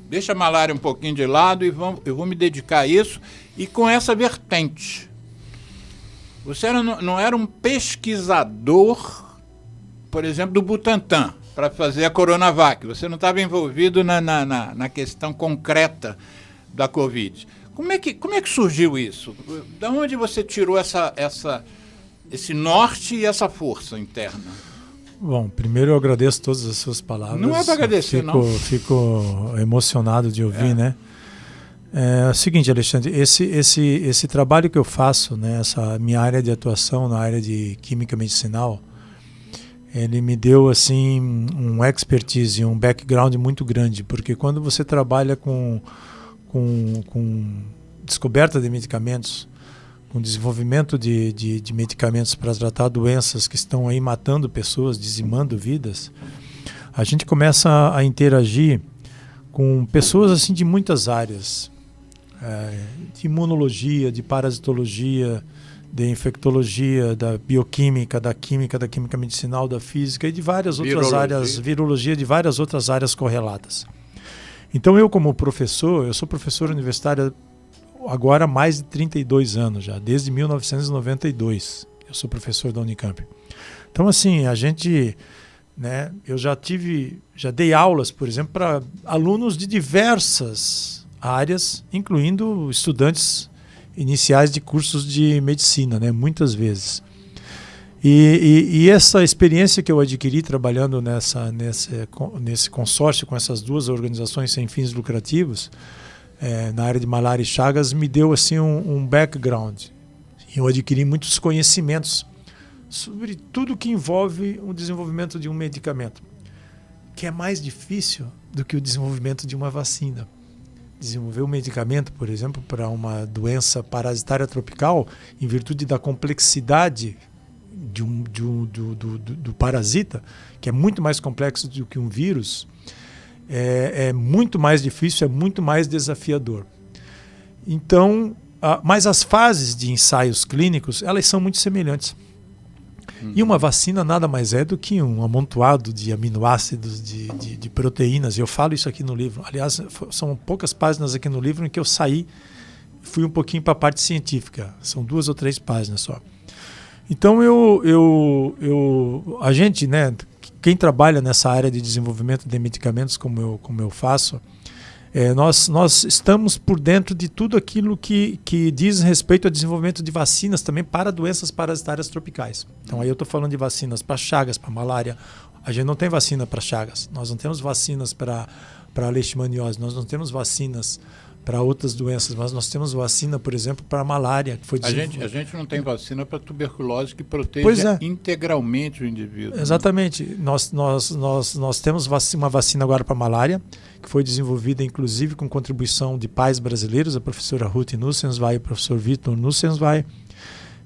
deixa a malária um pouquinho de lado e eu vou me dedicar a isso, e com essa vertente. Você não era um pesquisador, por exemplo, do Butantan, para fazer a Coronavac. Você não estava envolvido na questão concreta da Covid. Como é que surgiu isso? Da onde você tirou esse norte e essa força interna? Bom, primeiro eu agradeço todas as suas palavras. Não é para agradecer, não. Fico emocionado de ouvir, né? É o seguinte, Alexandre, esse trabalho que eu faço, né, essa minha área de atuação na área de química medicinal, ele me deu assim um expertise, um background muito grande, porque quando você trabalha com descoberta de medicamentos, com desenvolvimento de medicamentos para tratar doenças que estão aí matando pessoas, dizimando vidas, a gente começa a interagir com pessoas assim de muitas áreas, de imunologia, de parasitologia, de infectologia, da bioquímica, da química medicinal, da física e de várias outras áreas, virologia, de várias outras áreas correlatas. Então eu como professor, eu sou professor universitário agora há mais de 32 anos já, desde 1992 eu sou professor da Unicamp. Então assim, a gente, né, eu já dei aulas, por exemplo, para alunos de diversas áreas, incluindo estudantes iniciais de cursos de medicina, né, muitas vezes. E essa experiência que eu adquiri trabalhando nesse consórcio com essas duas organizações sem fins lucrativos, na área de malária e chagas, me deu assim um background. Eu adquiri muitos conhecimentos sobre tudo que envolve o desenvolvimento de um medicamento, que é mais difícil do que o desenvolvimento de uma vacina. Desenvolver um medicamento, por exemplo, para uma doença parasitária tropical, em virtude da complexidade do parasita, que é muito mais complexo do que um vírus, é muito mais difícil, é muito mais desafiador. Então, mas as fases de ensaios clínicos, elas são muito semelhantes. E uma vacina nada mais é do que um amontoado de aminoácidos, de proteínas. Eu falo isso aqui no livro. Aliás, são poucas páginas aqui no livro em que eu fui um pouquinho para a parte científica. São 2 ou 3 páginas só. Então, a gente, né, quem trabalha nessa área de desenvolvimento de medicamentos, como eu faço, nós estamos por dentro de tudo aquilo que diz respeito ao desenvolvimento de vacinas também para doenças parasitárias tropicais. Então aí eu estou falando de vacinas para chagas, para malária. A gente não tem vacina para chagas, nós não temos vacinas para leishmaniose, nós não temos vacinas para outras doenças, mas nós temos vacina, por exemplo, para a malária. Que foi a gente não tem vacina para tuberculose que proteja integralmente o indivíduo. Exatamente. Né? Nós temos uma vacina agora para a malária, que foi desenvolvida inclusive com contribuição de pais brasileiros, a professora Ruth Nussenswein e o professor Vitor Nussenswein.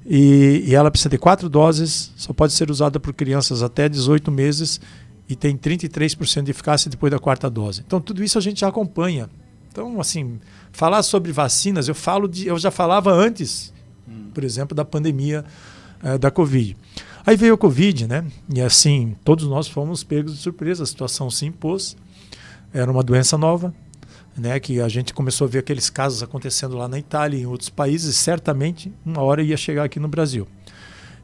E ela precisa de 4 doses, só pode ser usada por crianças até 18 meses e tem 33% de eficácia depois da 4ª dose. Então tudo isso a gente já acompanha. Então, assim, falar sobre vacinas, eu já falava antes, por exemplo, da pandemia da Covid. Aí veio a Covid, né? E assim, todos nós fomos pegos de surpresa, a situação se impôs, era uma doença nova, né? Que a gente começou a ver aqueles casos acontecendo lá na Itália e em outros países, certamente uma hora ia chegar aqui no Brasil.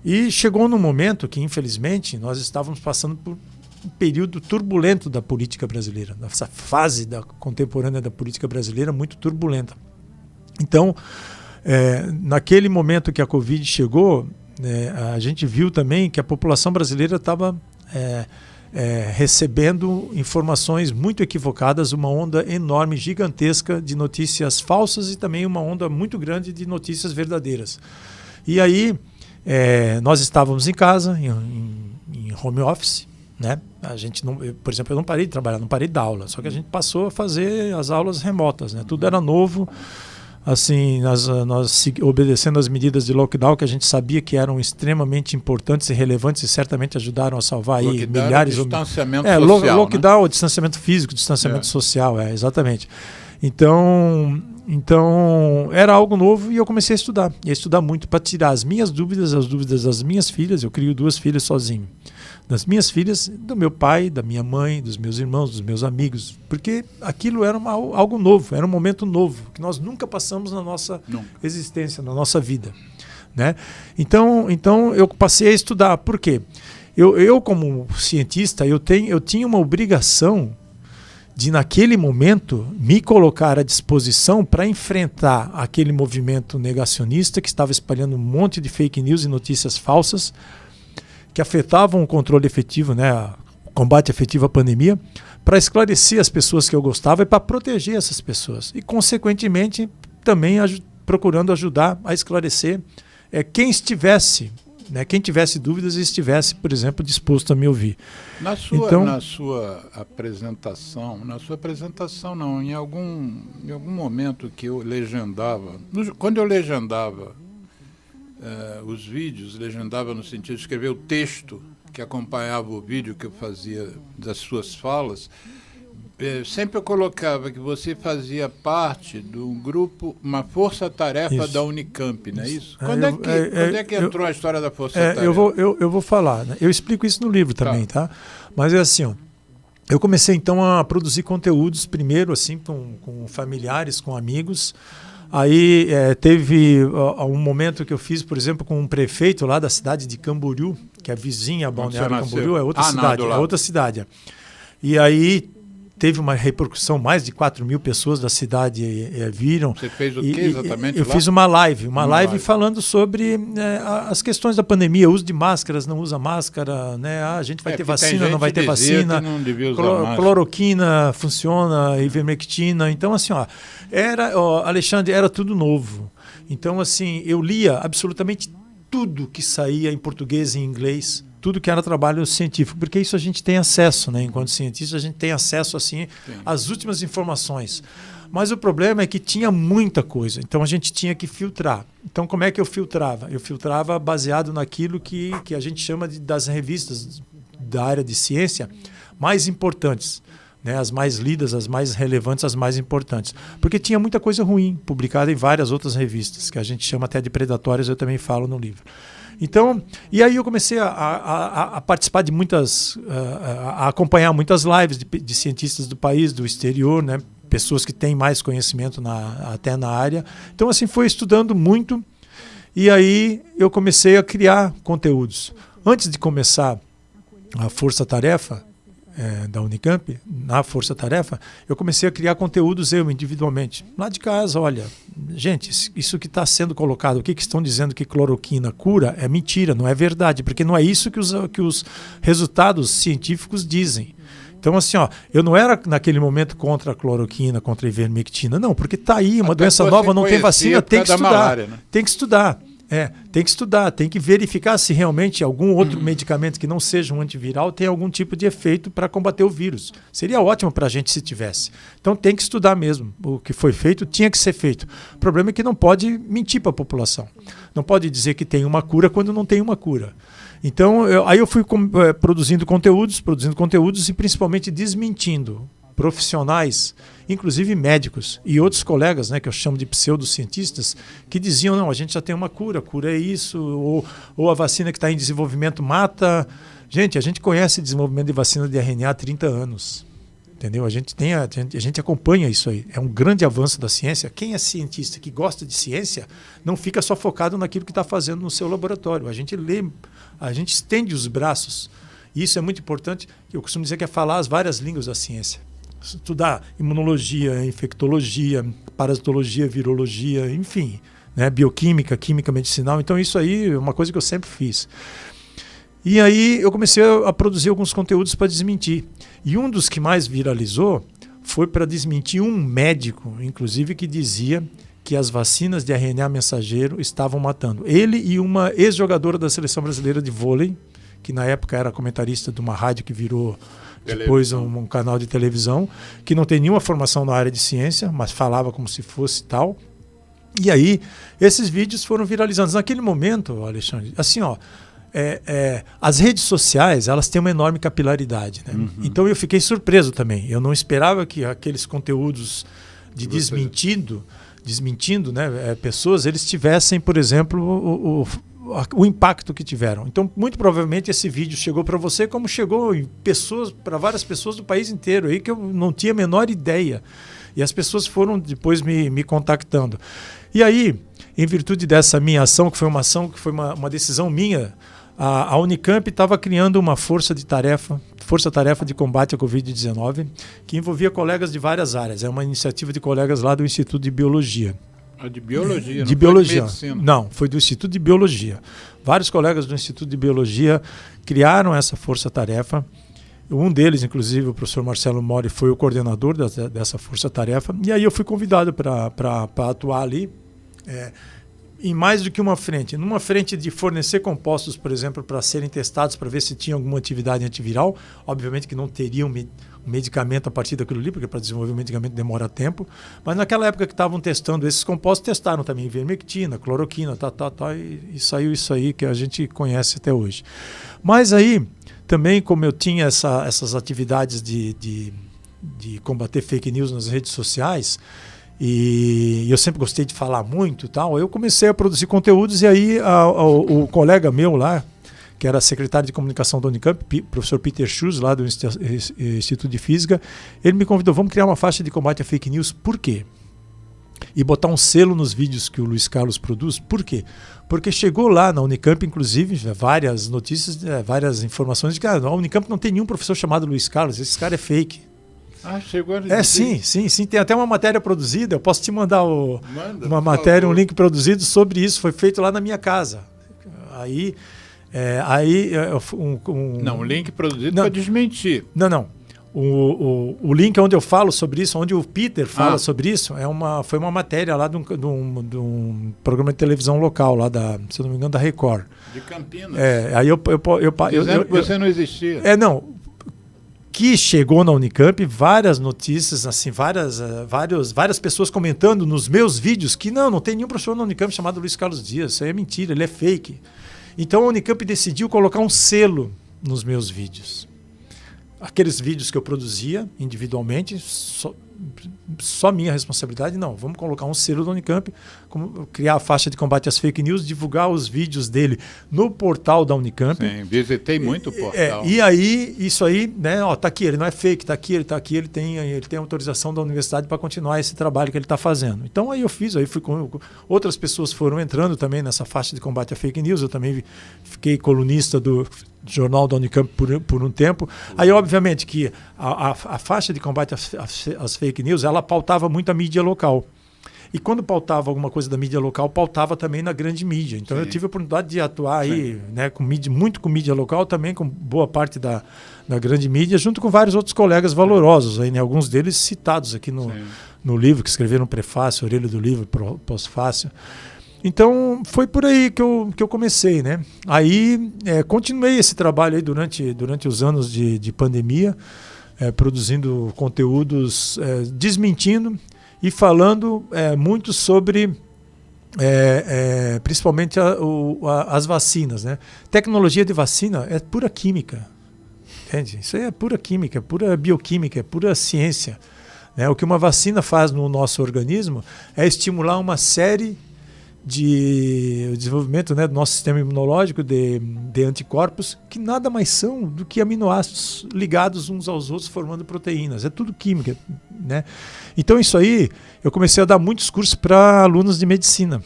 E chegou num momento que, infelizmente, nós estávamos passando por um período turbulento da política brasileira, essa fase contemporânea da política brasileira muito turbulenta. Então, naquele momento que a Covid chegou, a gente viu também que a população brasileira estava recebendo informações muito equivocadas, uma onda enorme, gigantesca de notícias falsas e também uma onda muito grande de notícias verdadeiras. E aí, nós estávamos em casa, em home office, né? A gente não, por exemplo, eu não parei de trabalhar, não parei de dar aula, só que a gente passou a fazer as aulas remotas, né? Tudo era novo, assim, nós obedecendo as medidas de lockdown que a gente sabia que eram extremamente importantes e relevantes e certamente ajudaram a salvar aí milhares de distanciamento social, lockdown, né? Distanciamento físico, distanciamento social, exatamente. Então era algo novo e eu comecei a estudar muito para tirar as minhas dúvidas, as dúvidas das minhas filhas. Eu crio 2 filhas sozinho. Das minhas filhas, do meu pai, da minha mãe, dos meus irmãos, dos meus amigos, porque aquilo era algo novo, era um momento novo, que nós nunca passamos na nossa existência, na nossa vida, né? Então eu passei a estudar. Por quê? Eu como cientista, eu tinha uma obrigação de, naquele momento, me colocar à disposição para enfrentar aquele movimento negacionista que estava espalhando um monte de fake news e notícias falsas, que afetavam o controle efetivo, né, o combate efetivo à pandemia, para esclarecer as pessoas que eu gostava e para proteger essas pessoas. E, consequentemente, também procurando ajudar a esclarecer quem tivesse dúvidas e estivesse, por exemplo, disposto a me ouvir. Na sua apresentação não, em algum momento que eu legendava, quando eu legendava os vídeos, legendava no sentido de escrever o texto que acompanhava o vídeo que eu fazia das suas falas, sempre eu colocava que você fazia parte do grupo, uma força-tarefa da Unicamp, não é isso? Quando é que entrou a história da força-tarefa? Eu vou falar, né? Eu explico isso no livro também, tá? Mas é assim, ó, eu comecei então a produzir conteúdos primeiro assim com familiares, com amigos. Aí teve um momento que eu fiz, por exemplo, com um prefeito lá da cidade de Camboriú, que é vizinha a Balneário Camboriú, é outra cidade. E aí teve uma repercussão, mais de 4.000 pessoas da cidade viram. Você fez o que exatamente Eu fiz uma live falando sobre as questões da pandemia, uso de máscaras, não usa máscara, né? A gente vai ter vacina, não vai ter vacina, cloroquina funciona, ivermectina. Então, assim, Alexandre, era tudo novo. Então, assim, eu lia absolutamente tudo que saía em português e em inglês, tudo que era trabalho científico, porque isso a gente tem acesso, né? Enquanto cientista, a gente tem acesso assim às últimas informações. Mas o problema é que tinha muita coisa, então a gente tinha que filtrar. Então, como é que eu filtrava? Eu filtrava baseado naquilo que a gente chama das revistas da área de ciência mais importantes, né? As mais lidas, as mais relevantes, as mais importantes. Porque tinha muita coisa ruim publicada em várias outras revistas, que a gente chama até de predatórias, eu também falo no livro. Então, e aí eu comecei a participar de muitas, a acompanhar muitas lives de cientistas do país, do exterior, né? Pessoas que têm mais conhecimento até na área. Então, assim, foi estudando muito e aí eu comecei a criar conteúdos. Antes de começar a Força-Tarefa da Unicamp, na Força-Tarefa, eu comecei a criar conteúdos eu individualmente. Lá de casa, olha, gente, isso que está sendo colocado, o que estão dizendo que cloroquina cura, é mentira, não é verdade, porque não é isso que os resultados científicos dizem. Então, assim, eu não era naquele momento contra a cloroquina, contra a ivermectina, não, porque está aí uma doença nova, não tem vacina, tem que estudar. Malária, né? Tem que estudar. Tem que estudar, tem que verificar se realmente algum outro medicamento que não seja um antiviral tem algum tipo de efeito para combater o vírus. Seria ótimo para a gente se tivesse. Então tem que estudar mesmo. O que foi feito tinha que ser feito. O problema é que não pode mentir para a população. Não pode dizer que tem uma cura quando não tem uma cura. Então aí eu fui produzindo conteúdos e principalmente desmentindo profissionais, inclusive médicos e outros colegas, né, que eu chamo de pseudocientistas, que diziam, não, a gente já tem uma cura, a cura é isso, ou a vacina que está em desenvolvimento mata. Gente, a gente conhece desenvolvimento de vacina de RNA há 30 anos. Entendeu? A gente acompanha isso aí. É um grande avanço da ciência. Quem é cientista, que gosta de ciência, não fica só focado naquilo que está fazendo no seu laboratório. A gente lê, a gente estende os braços. E isso é muito importante. Eu costumo dizer que é falar as várias línguas da ciência. Estudar imunologia, infectologia, parasitologia, virologia, enfim, né? Bioquímica, química medicinal. Então isso aí é uma coisa que eu sempre fiz. E aí eu comecei a produzir alguns conteúdos para desmentir. E um dos que mais viralizou foi para desmentir um médico, inclusive, que dizia que as vacinas de RNA mensageiro estavam matando. Ele e uma ex-jogadora da Seleção Brasileira de Vôlei, que na época era comentarista de uma rádio que virou depois um canal de televisão, que não tem nenhuma formação na área de ciência, mas falava como se fosse tal. E aí, esses vídeos foram viralizando. Naquele momento, Alexandre, assim, as redes sociais, elas têm uma enorme capilaridade, né? Uhum. Então eu fiquei surpreso também. Eu não esperava que aqueles conteúdos de desmentindo, né, pessoas, eles tivessem, por exemplo, o impacto que tiveram. Então, muito provavelmente esse vídeo chegou para você como chegou para várias pessoas do país inteiro, aí que eu não tinha a menor ideia. E as pessoas foram depois me contactando. E aí, em virtude dessa minha ação, que foi uma decisão minha, a Unicamp estava criando uma força-tarefa de combate à Covid-19, que envolvia colegas de várias áreas. É uma iniciativa de colegas lá do Instituto de Biologia. De biologia, de biologia. Não, foi do Instituto de Biologia. Vários colegas do Instituto de Biologia criaram essa força-tarefa. Um deles, inclusive, o professor Marcelo Mori, foi o coordenador dessa força-tarefa. E aí eu fui convidado para atuar ali em mais do que uma frente. Numa frente de fornecer compostos, por exemplo, para serem testados para ver se tinha alguma atividade antiviral. Obviamente que não teria um medicamento a partir daquilo ali, porque para desenvolver um medicamento demora tempo. Mas naquela época que estavam testando esses compostos, testaram também ivermectina, cloroquina, e saiu isso aí que a gente conhece até hoje. Mas aí também como eu tinha essas atividades de combater fake news nas redes sociais, e eu sempre gostei de falar muito e tal, eu comecei a produzir conteúdos, e aí o colega meu lá, que era secretário de comunicação da Unicamp, professor Peter Schuss, lá do Instituto de Física, ele me convidou, vamos criar uma faixa de combate a fake news. Por quê? E botar um selo nos vídeos que o Luiz Carlos produz. Por quê? Porque chegou lá na Unicamp, inclusive, várias notícias, várias informações de que a Unicamp não tem nenhum professor chamado Luiz Carlos, esse cara é fake. Chegou a sim. Tem até uma matéria produzida, eu posso te mandar uma matéria, um link produzido sobre isso, foi feito lá na minha casa. Não, o link produzido para desmentir. Não. O link onde eu falo sobre isso, onde o Peter fala sobre isso, foi uma matéria lá de um programa de televisão local, lá se eu não me engano, da Record. De Campinas. Aí dizendo que você não existia. Que chegou na Unicamp várias notícias, assim, várias pessoas comentando nos meus vídeos que não tem nenhum professor na Unicamp chamado Luiz Carlos Dias, isso aí é mentira, ele é fake. Então a Unicamp decidiu colocar um selo nos meus vídeos. Aqueles vídeos que eu produzia individualmente, só minha responsabilidade, não. Vamos colocar um selo da Unicamp, criar a faixa de combate às fake news, divulgar os vídeos dele no portal da Unicamp. Sim, visitei muito o portal. E aí, isso aí, né, tá aqui, ele não é fake, tá aqui, ele tem autorização da universidade para continuar esse trabalho que ele está fazendo. Então aí eu fiz, outras pessoas foram entrando também nessa faixa de combate à fake news, eu também fiquei colunista do jornal da Unicamp por um tempo. Aí, obviamente, que a faixa de combate às fake news, ela pautava muito a mídia local. E quando pautava alguma coisa da mídia local, pautava também na grande mídia. Então, eu tive a oportunidade de atuar aí, né, muito com mídia local, também com boa parte da grande mídia, junto com vários outros colegas valorosos, aí, né, alguns deles citados aqui no livro, que escreveram um prefácio, orelha do livro, pós-fácio. Então, foi por aí que eu comecei, né? Aí, continuei esse trabalho aí durante os anos de pandemia, produzindo conteúdos, desmentindo e falando muito sobre, principalmente, as vacinas, né? Tecnologia de vacina é pura química, entende? Isso aí é pura química, pura bioquímica, é pura ciência, né? O que uma vacina faz no nosso organismo é estimular uma série de desenvolvimento, né, do nosso sistema imunológico de anticorpos, que nada mais são do que aminoácidos ligados uns aos outros formando proteínas. É tudo química, né? Então isso aí, eu comecei a dar muitos cursos para alunos de medicina.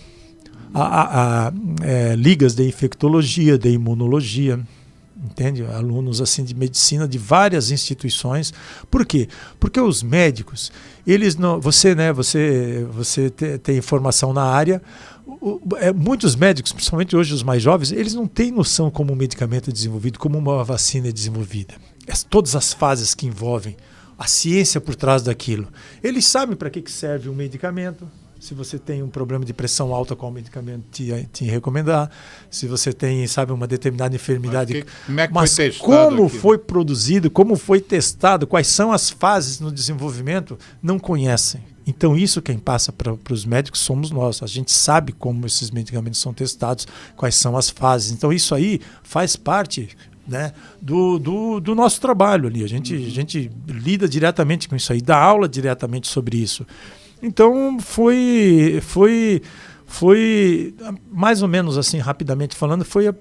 Ligas de infectologia, de imunologia, entende? Alunos assim de medicina de várias instituições. Por quê? Porque os médicos, eles não, você tem formação na área. Muitos médicos, principalmente hoje os mais jovens, eles não têm noção como um medicamento é desenvolvido, como uma vacina é desenvolvida. Todas as fases que envolvem a ciência por trás daquilo. Eles sabem para que serve um medicamento. Se você tem um problema de pressão alta, qual medicamento te recomendar. Se você tem, sabe, uma determinada enfermidade. Mas foi testado como aquilo? Foi produzido, como foi testado, quais são as fases no desenvolvimento, não conhecem. Então isso quem passa para os médicos somos nós. A gente sabe como esses medicamentos são testados, quais são as fases. Então isso aí faz parte, né, do nosso trabalho ali. A gente lida diretamente com isso aí, dá aula diretamente sobre isso. Então foi mais ou menos assim, rapidamente falando, foi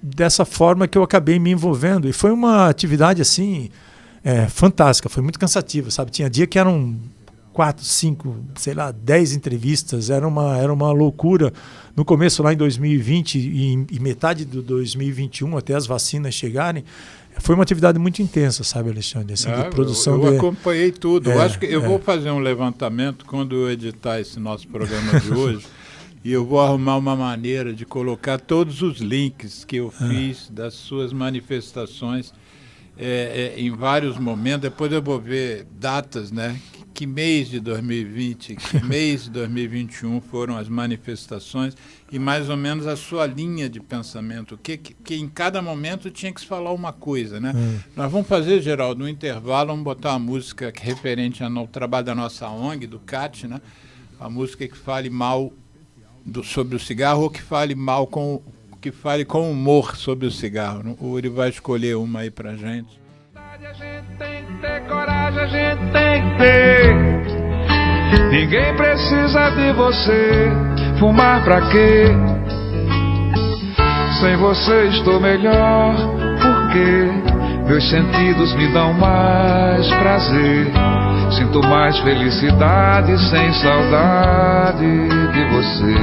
dessa forma que eu acabei me envolvendo. E foi uma atividade assim fantástica, foi muito cansativa, sabe? Tinha dia que eram 4, 5, 10 entrevistas, era uma loucura. No começo, lá em 2020 e metade de 2021, até as vacinas chegarem, foi uma atividade muito intensa, sabe, Alexandre? Assim, de produção eu acompanhei tudo. Eu acho que eu vou fazer um levantamento quando eu editar esse nosso programa de hoje e eu vou arrumar uma maneira de colocar todos os links que eu fiz das suas manifestações em vários momentos. Depois eu vou ver datas, né? Que mês de 2020, que mês de 2021 foram as manifestações e mais ou menos a sua linha de pensamento, que em cada momento tinha que se falar uma coisa, né? Nós vamos fazer, Geraldo, no intervalo, vamos botar uma música referente ao trabalho da nossa ONG, do CAT, né? A música que fale mal sobre o cigarro ou que fale mal que fale com humor sobre o cigarro. O Uri vai escolher uma aí pra gente. A gente tem que ter coragem, a gente tem que ter. Ninguém precisa de você. Fumar pra quê? Sem você estou melhor. Porque meus sentidos me dão mais prazer. Sinto mais felicidade sem saudade de você.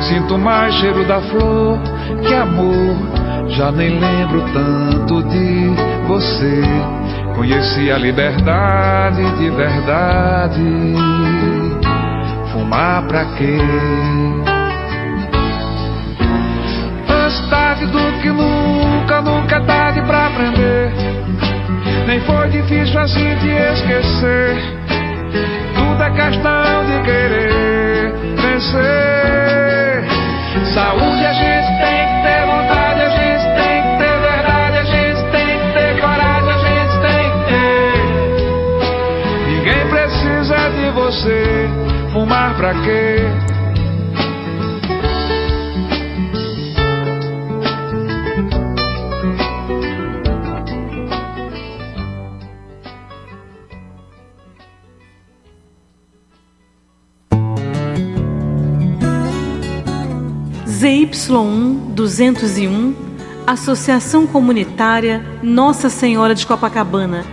Sinto mais cheiro da flor que amor. Já nem lembro tanto de você. Conheci a liberdade de verdade. Fumar pra quê? Antes tarde do que nunca, nunca é tarde pra aprender. Nem foi difícil assim de esquecer. Tudo é questão de querer vencer. Saúde a gente tem que ter, vontade a gente tem que ter, verdade a gente tem que ter, coragem a gente tem que ter. Ninguém precisa de você. Fumar pra quê? ZY1 201, Associação Comunitária Nossa Senhora de Copacabana,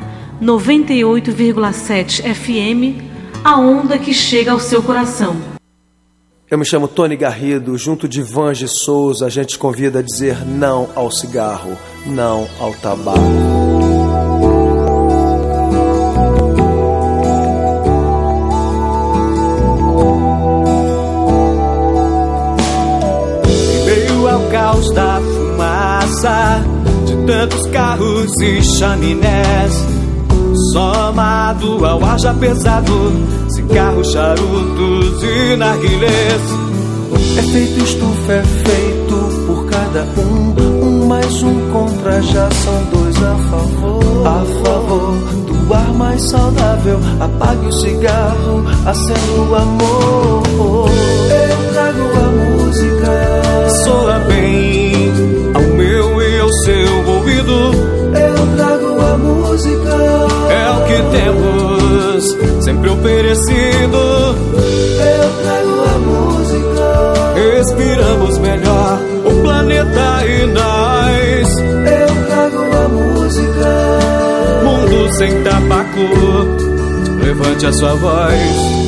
98,7 FM, a onda que chega ao seu coração. Eu me chamo Tony Garrido, junto de Vange Souza, a gente convida a dizer não ao cigarro, não ao tabaco. Caos da fumaça de tantos carros e chaminés, somado ao ar já pesado, cigarros, charutos e narguilés. Efeito estufa é feito por cada um mais um contra, já são dois a favor do ar mais saudável. Apague o cigarro, acenda o amor. Eu trago a música, soa bem ao meu e ao seu ouvido. Eu trago a música, é o que temos sempre oferecido. Eu trago a música, respiramos melhor o planeta e nós. Eu trago a música, mundo sem tabaco, levante a sua voz.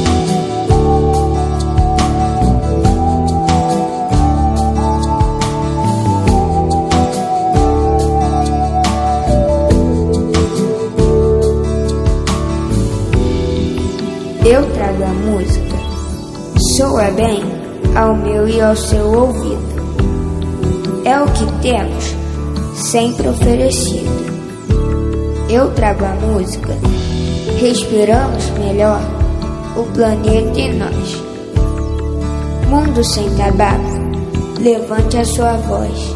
Eu trago a música, soa bem ao meu e ao seu ouvido. É o que temos, sempre oferecido. Eu trago a música, respiramos melhor o planeta e nós. Mundo sem tabaco, levante a sua voz.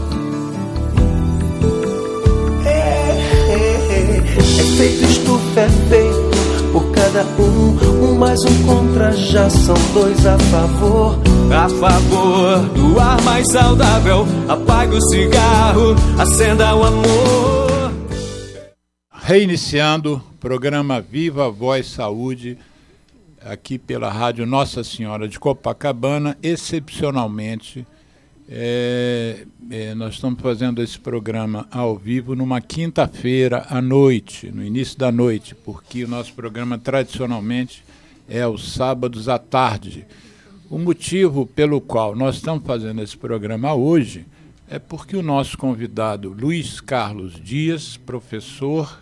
Efeito estufa é feito por cada um mais um contra, já são dois a favor do ar mais saudável. Apague o cigarro, acenda o amor. Reiniciando o programa Viva a Voz Saúde, aqui pela Rádio Nossa Senhora de Copacabana. Excepcionalmente, nós estamos fazendo esse programa ao vivo numa quinta-feira à noite, no início da noite, porque o nosso programa tradicionalmente é aos sábados à tarde. O motivo pelo qual nós estamos fazendo esse programa hoje é porque o nosso convidado Luiz Carlos Dias, professor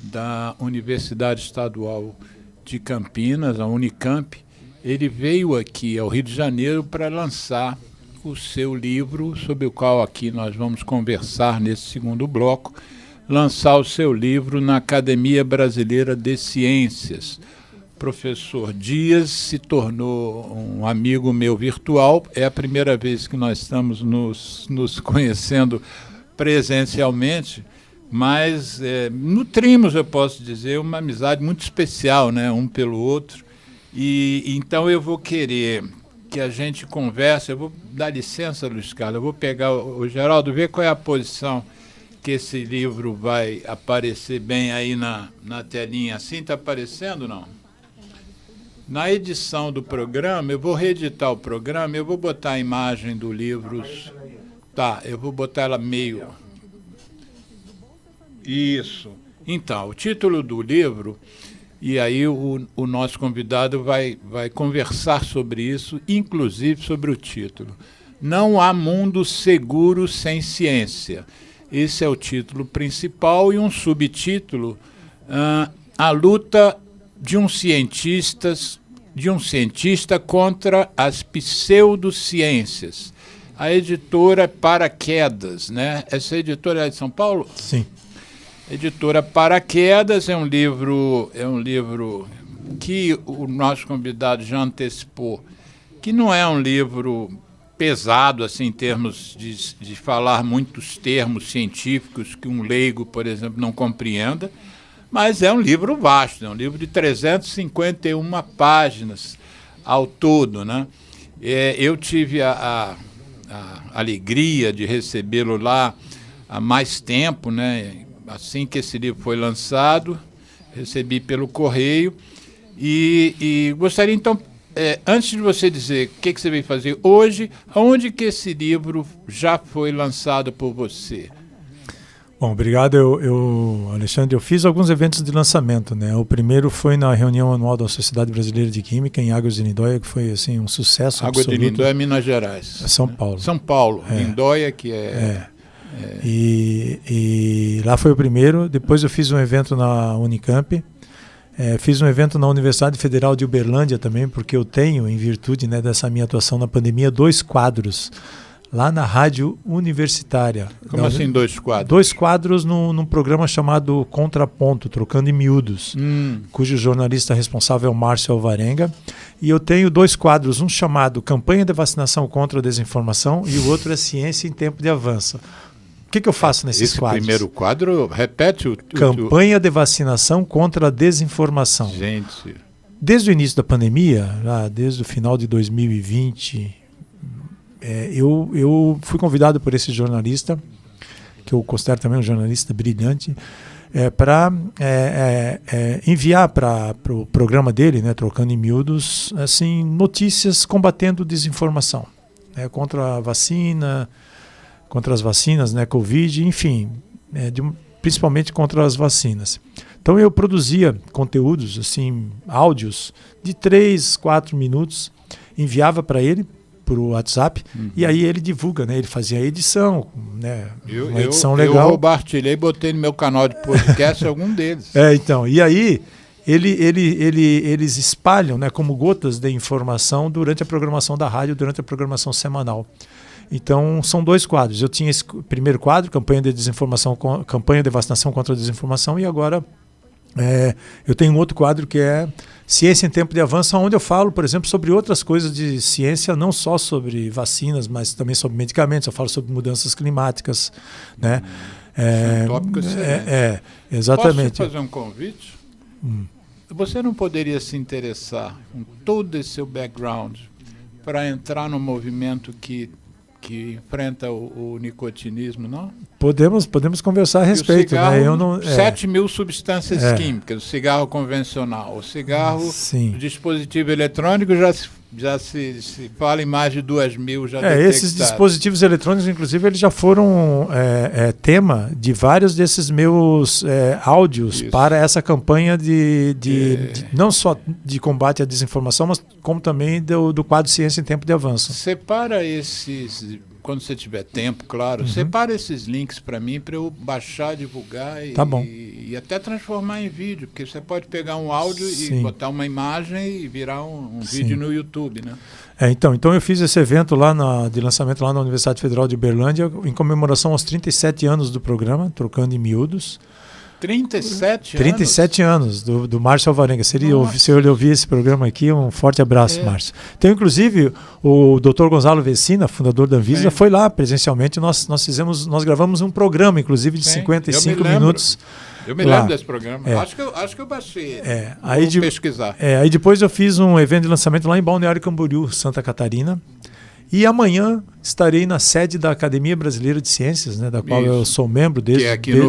da Universidade Estadual de Campinas, a Unicamp, ele veio aqui ao Rio de Janeiro para lançar o seu livro, sobre o qual aqui nós vamos conversar nesse segundo bloco, lançar o seu livro na Academia Brasileira de Ciências. Professor Dias se tornou um amigo meu virtual, é a primeira vez que nós estamos nos conhecendo presencialmente, mas nutrimos, eu posso dizer, uma amizade muito especial, né, um pelo outro, e então eu vou querer que a gente conversa. Eu vou dar licença, Luiz Carlos, eu vou pegar o Geraldo, ver qual é a posição que esse livro vai aparecer bem aí na telinha. Assim está aparecendo, não? Na edição do programa, eu vou reeditar o programa, eu vou botar a imagem do livro. Tá, eu vou botar ela meio. Isso. Então, o título do livro, e aí o nosso convidado vai conversar sobre isso, inclusive sobre o título. Não há mundo seguro sem ciência. Esse é o título principal e um subtítulo, a luta de um cientista contra as pseudociências. A editora Paraquedas, né? Essa editora é de São Paulo? Sim. Editora Paraquedas é um livro que o nosso convidado já antecipou, que não é um livro pesado assim, em termos de falar muitos termos científicos que um leigo, por exemplo, não compreenda, mas é um livro vasto, é um livro de 351 páginas ao todo, né? Eu tive a alegria de recebê-lo lá há mais tempo, né? Assim que esse livro foi lançado, recebi pelo correio e gostaria então, antes de você dizer o que você veio fazer hoje, aonde que esse livro já foi lançado por você? Bom, obrigado. Alexandre, eu fiz alguns eventos de lançamento, né? O primeiro foi na reunião anual da Sociedade Brasileira de Química em Águas de Lindóia, que foi assim um sucesso absoluto. Águas de Lindóia, Minas Gerais. São Paulo. São Paulo, Lindóia, que E lá foi o primeiro. Depois eu fiz um evento na Unicamp, fiz um evento na Universidade Federal de Uberlândia também, porque eu tenho, em virtude, né, dessa minha atuação na pandemia, 2 quadros lá na rádio universitária. Como assim 2 quadros? 2 quadros num programa chamado Contraponto, Trocando em Miúdos, cujo jornalista responsável é o Márcio Alvarenga. E eu tenho 2 quadros, um chamado Campanha de Vacinação contra a Desinformação e o outro é Ciência em Tempo de Avanço. O que eu faço nesses quadros? Esse primeiro quadro, repete o... Campanha de Vacinação contra a Desinformação. Gente... Desde o início da pandemia, desde o final de 2020... eu fui convidado por esse jornalista, que eu considero também um jornalista brilhante, para enviar para o programa dele, né, Trocando em Miúdos, assim, notícias combatendo desinformação, contra a vacina, contra as vacinas, né, Covid, enfim, principalmente contra as vacinas. Então eu produzia conteúdos, assim, áudios de 3, 4 minutos, enviava para ele, por WhatsApp, e aí ele divulga, né? Ele fazia a edição, né? Uma edição legal. Eu compartilhei e botei no meu canal de podcast algum deles. Então, e aí eles espalham, né, como gotas de informação durante a programação da rádio, durante a programação semanal. Então, são 2 quadros. Eu tinha esse primeiro quadro, campanha de vacinação contra a desinformação, e agora eu tenho um outro quadro que é Ciência em Tempo de Avanço, onde eu falo, por exemplo, sobre outras coisas de ciência, não só sobre vacinas, mas também sobre medicamentos. Eu falo sobre mudanças climáticas, né? É um tópico excelente. Exatamente. Posso fazer um convite? Você não poderia se interessar com todo esse seu background para entrar no movimento que enfrenta o nicotinismo, não? Podemos conversar a respeito. Cigarro, 7 mil substâncias químicas, o cigarro convencional. O cigarro, o dispositivo eletrônico já se fala em mais de 2 mil já detectados. Esses dispositivos eletrônicos, inclusive, eles já foram tema de vários desses meus áudios para essa campanha de não só de combate à desinformação, mas como também do quadro Ciência em Tempo de Avanço. Separa esses... Quando você tiver tempo, claro, separa esses links para mim, para eu baixar, divulgar e até transformar em vídeo, porque você pode pegar um áudio e botar uma imagem e virar um vídeo no YouTube, né? Então eu fiz esse evento lá de lançamento lá na Universidade Federal de Uberlândia, em comemoração aos 37 anos do programa, Trocando em Miúdos. 37 anos? 37 anos, do Márcio Alvarenga. Se ele ouvir esse programa aqui, um forte abraço, Márcio. Então, inclusive, o Dr. Gonzalo Vecina, fundador da Anvisa, foi lá presencialmente. Nós gravamos um programa, inclusive, de 55 minutos. Eu me lembro desse programa. Acho que eu baixei. Vou pesquisar. Aí depois eu fiz um evento de lançamento lá em Balneário Camboriú, Santa Catarina. E amanhã estarei na sede da Academia Brasileira de Ciências, né, da qual eu sou membro desde aqui no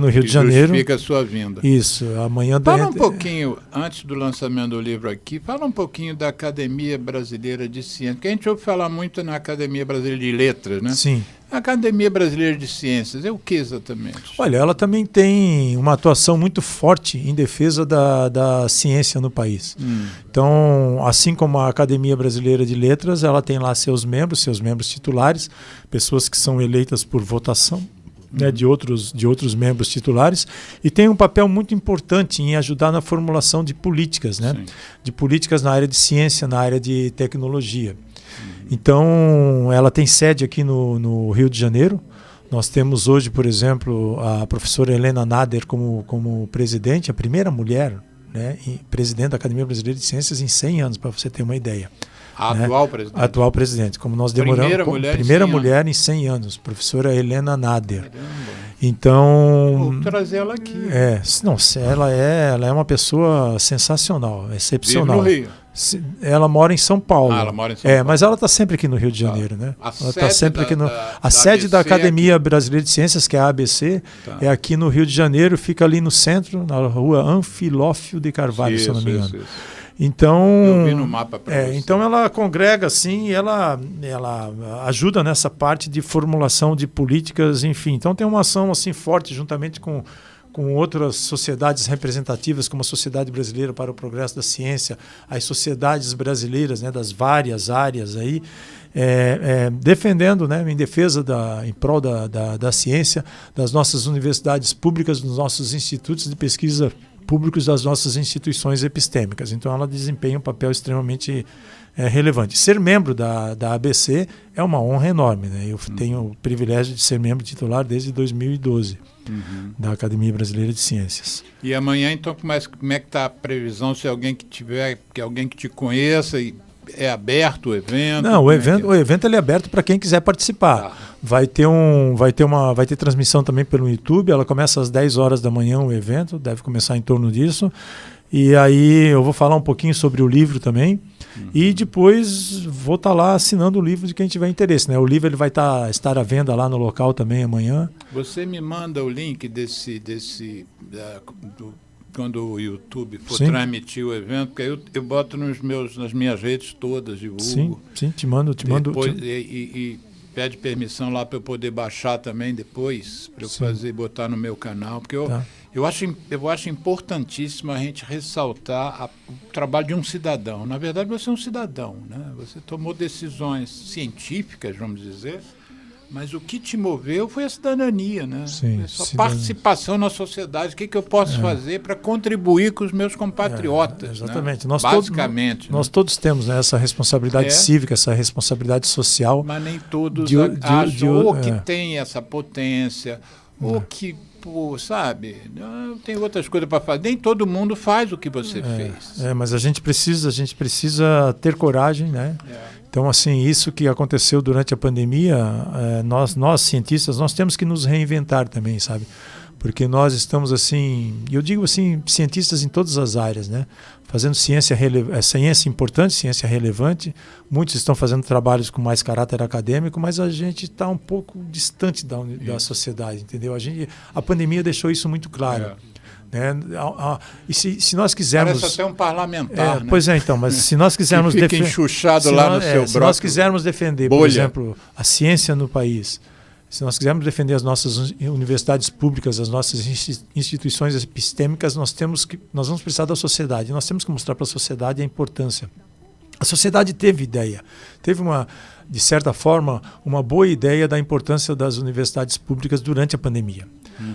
Rio de Janeiro. Justifica a sua vinda. Isso, amanhã... Fala um pouquinho, antes do lançamento do livro aqui, fala um pouquinho da Academia Brasileira de Ciências, porque a gente ouve falar muito na Academia Brasileira de Letras, né? Sim. A Academia Brasileira de Ciências é o que exatamente? Olha, ela também tem uma atuação muito forte em defesa da ciência no país. Então, assim como a Academia Brasileira de Letras, ela tem lá seus membros titulares, pessoas que são eleitas por votação, né, de outros membros titulares, e tem um papel muito importante em ajudar na formulação de políticas, né? De políticas na área de ciência, na área de tecnologia. Então, ela tem sede aqui no Rio de Janeiro. Nós temos hoje, por exemplo, a professora Helena Nader como presidente, a primeira mulher, né, presidente da Academia Brasileira de Ciências em 100 anos, para você ter uma ideia. A atual presidente? A atual presidente. Como nós demoramos... Primeira mulher em 100 anos, professora Helena Nader. Então... Vou trazer ela aqui. Ela é uma pessoa sensacional, excepcional. Vive no Rio. Ela mora em São Paulo. Ela mora em São Paulo. Mas ela está sempre aqui no Rio de Janeiro, né? Ela está sempre aqui a sede da Academia Brasileira de Ciências, que é a ABC, é aqui no Rio de Janeiro, fica ali no centro, na rua Anfilófio de Carvalho, se eu não me engano. Então, eu vi no mapa para você. Então ela congrega assim, ela ajuda nessa parte de formulação de políticas, enfim. Então tem uma ação assim forte juntamente com outras sociedades representativas, como a Sociedade Brasileira para o Progresso da Ciência, as sociedades brasileiras, né, das várias áreas aí, defendendo, né, em defesa em prol da ciência, das nossas universidades públicas, dos nossos institutos de pesquisa públicos, das nossas instituições epistêmicas. Então ela desempenha um papel extremamente relevante. Ser membro da ABC é uma honra enorme, né? Eu tenho o privilégio de ser membro titular desde 2012 da Academia Brasileira de Ciências. E amanhã, então, como é que está a previsão? Se alguém alguém que te conheça, é aberto o evento? Não, o evento ele é aberto para quem quiser participar. Vai ter transmissão também pelo YouTube. Ela começa às 10 horas da manhã o evento, deve começar em torno disso. E aí eu vou falar um pouquinho sobre o livro também. E depois vou estar lá assinando o livro de quem tiver interesse, né? O livro ele vai estar à venda lá no local também amanhã. Você me manda o link quando o YouTube for transmitir o evento, porque eu boto nas minhas redes todas, divulgo. Sim, te mando. Depois, e pede permissão lá para eu poder baixar também depois, para eu botar no meu canal, porque eu acho importantíssimo a gente ressaltar o trabalho de um cidadão. Na verdade, você é um cidadão, né? Você tomou decisões científicas, vamos dizer, mas o que te moveu foi a cidadania, né? Sim, a sua participação na sociedade. O que eu posso fazer para contribuir com os meus compatriotas? Exatamente. Né? Basicamente. Nós todos temos, né, essa responsabilidade cívica, essa responsabilidade social. Mas nem todos acham que tem essa potência, ou que, sabe, tem outras coisas para fazer. Nem todo mundo faz o que você fez. Mas a gente precisa ter coragem, né? Então, assim, isso que aconteceu durante a pandemia, nós cientistas, nós temos que nos reinventar também, sabe? Porque nós estamos, assim, eu digo assim, cientistas em todas as áreas, né? Fazendo ciência importante, ciência relevante. Muitos estão fazendo trabalhos com mais caráter acadêmico, mas a gente está um pouco distante da sociedade, entendeu? A pandemia deixou isso muito claro. Né? E se nós quisermos... Parece até um parlamentar, né? Pois então, mas se nós quisermos... fica enxuxado lá no seu broco. Se nós quisermos defender, por exemplo, a ciência no país, se nós quisermos defender as nossas universidades públicas, as nossas instituições epistêmicas, nós vamos precisar da sociedade. Nós temos que mostrar para a sociedade a importância. A sociedade teve ideia, de certa forma, uma boa ideia da importância das universidades públicas durante a pandemia.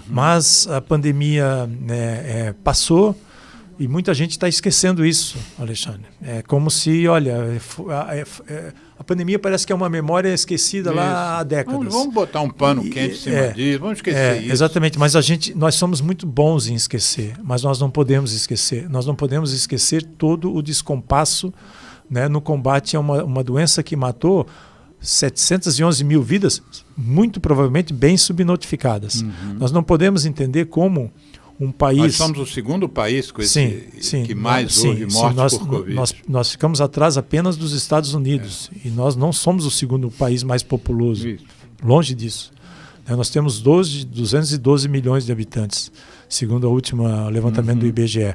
Mas a pandemia passou, E muita gente está esquecendo isso, Alexandre. É como se, olha, a pandemia parece que é uma memória esquecida lá há décadas. Vamos botar um pano quente em cima disso, vamos esquecer isso. Exatamente, mas nós somos muito bons em esquecer, mas nós não podemos esquecer. Nós não podemos esquecer todo o descompasso, né, no combate a uma doença que matou 711 mil vidas, muito provavelmente bem subnotificadas. Nós não podemos entender como um país... Nós somos o segundo país com que mais houve mortes por Covid. Nós ficamos atrás apenas dos Estados Unidos e nós não somos o segundo país mais populoso. Isso. Longe disso. Nós temos 212 milhões de habitantes, segundo o último levantamento do IBGE.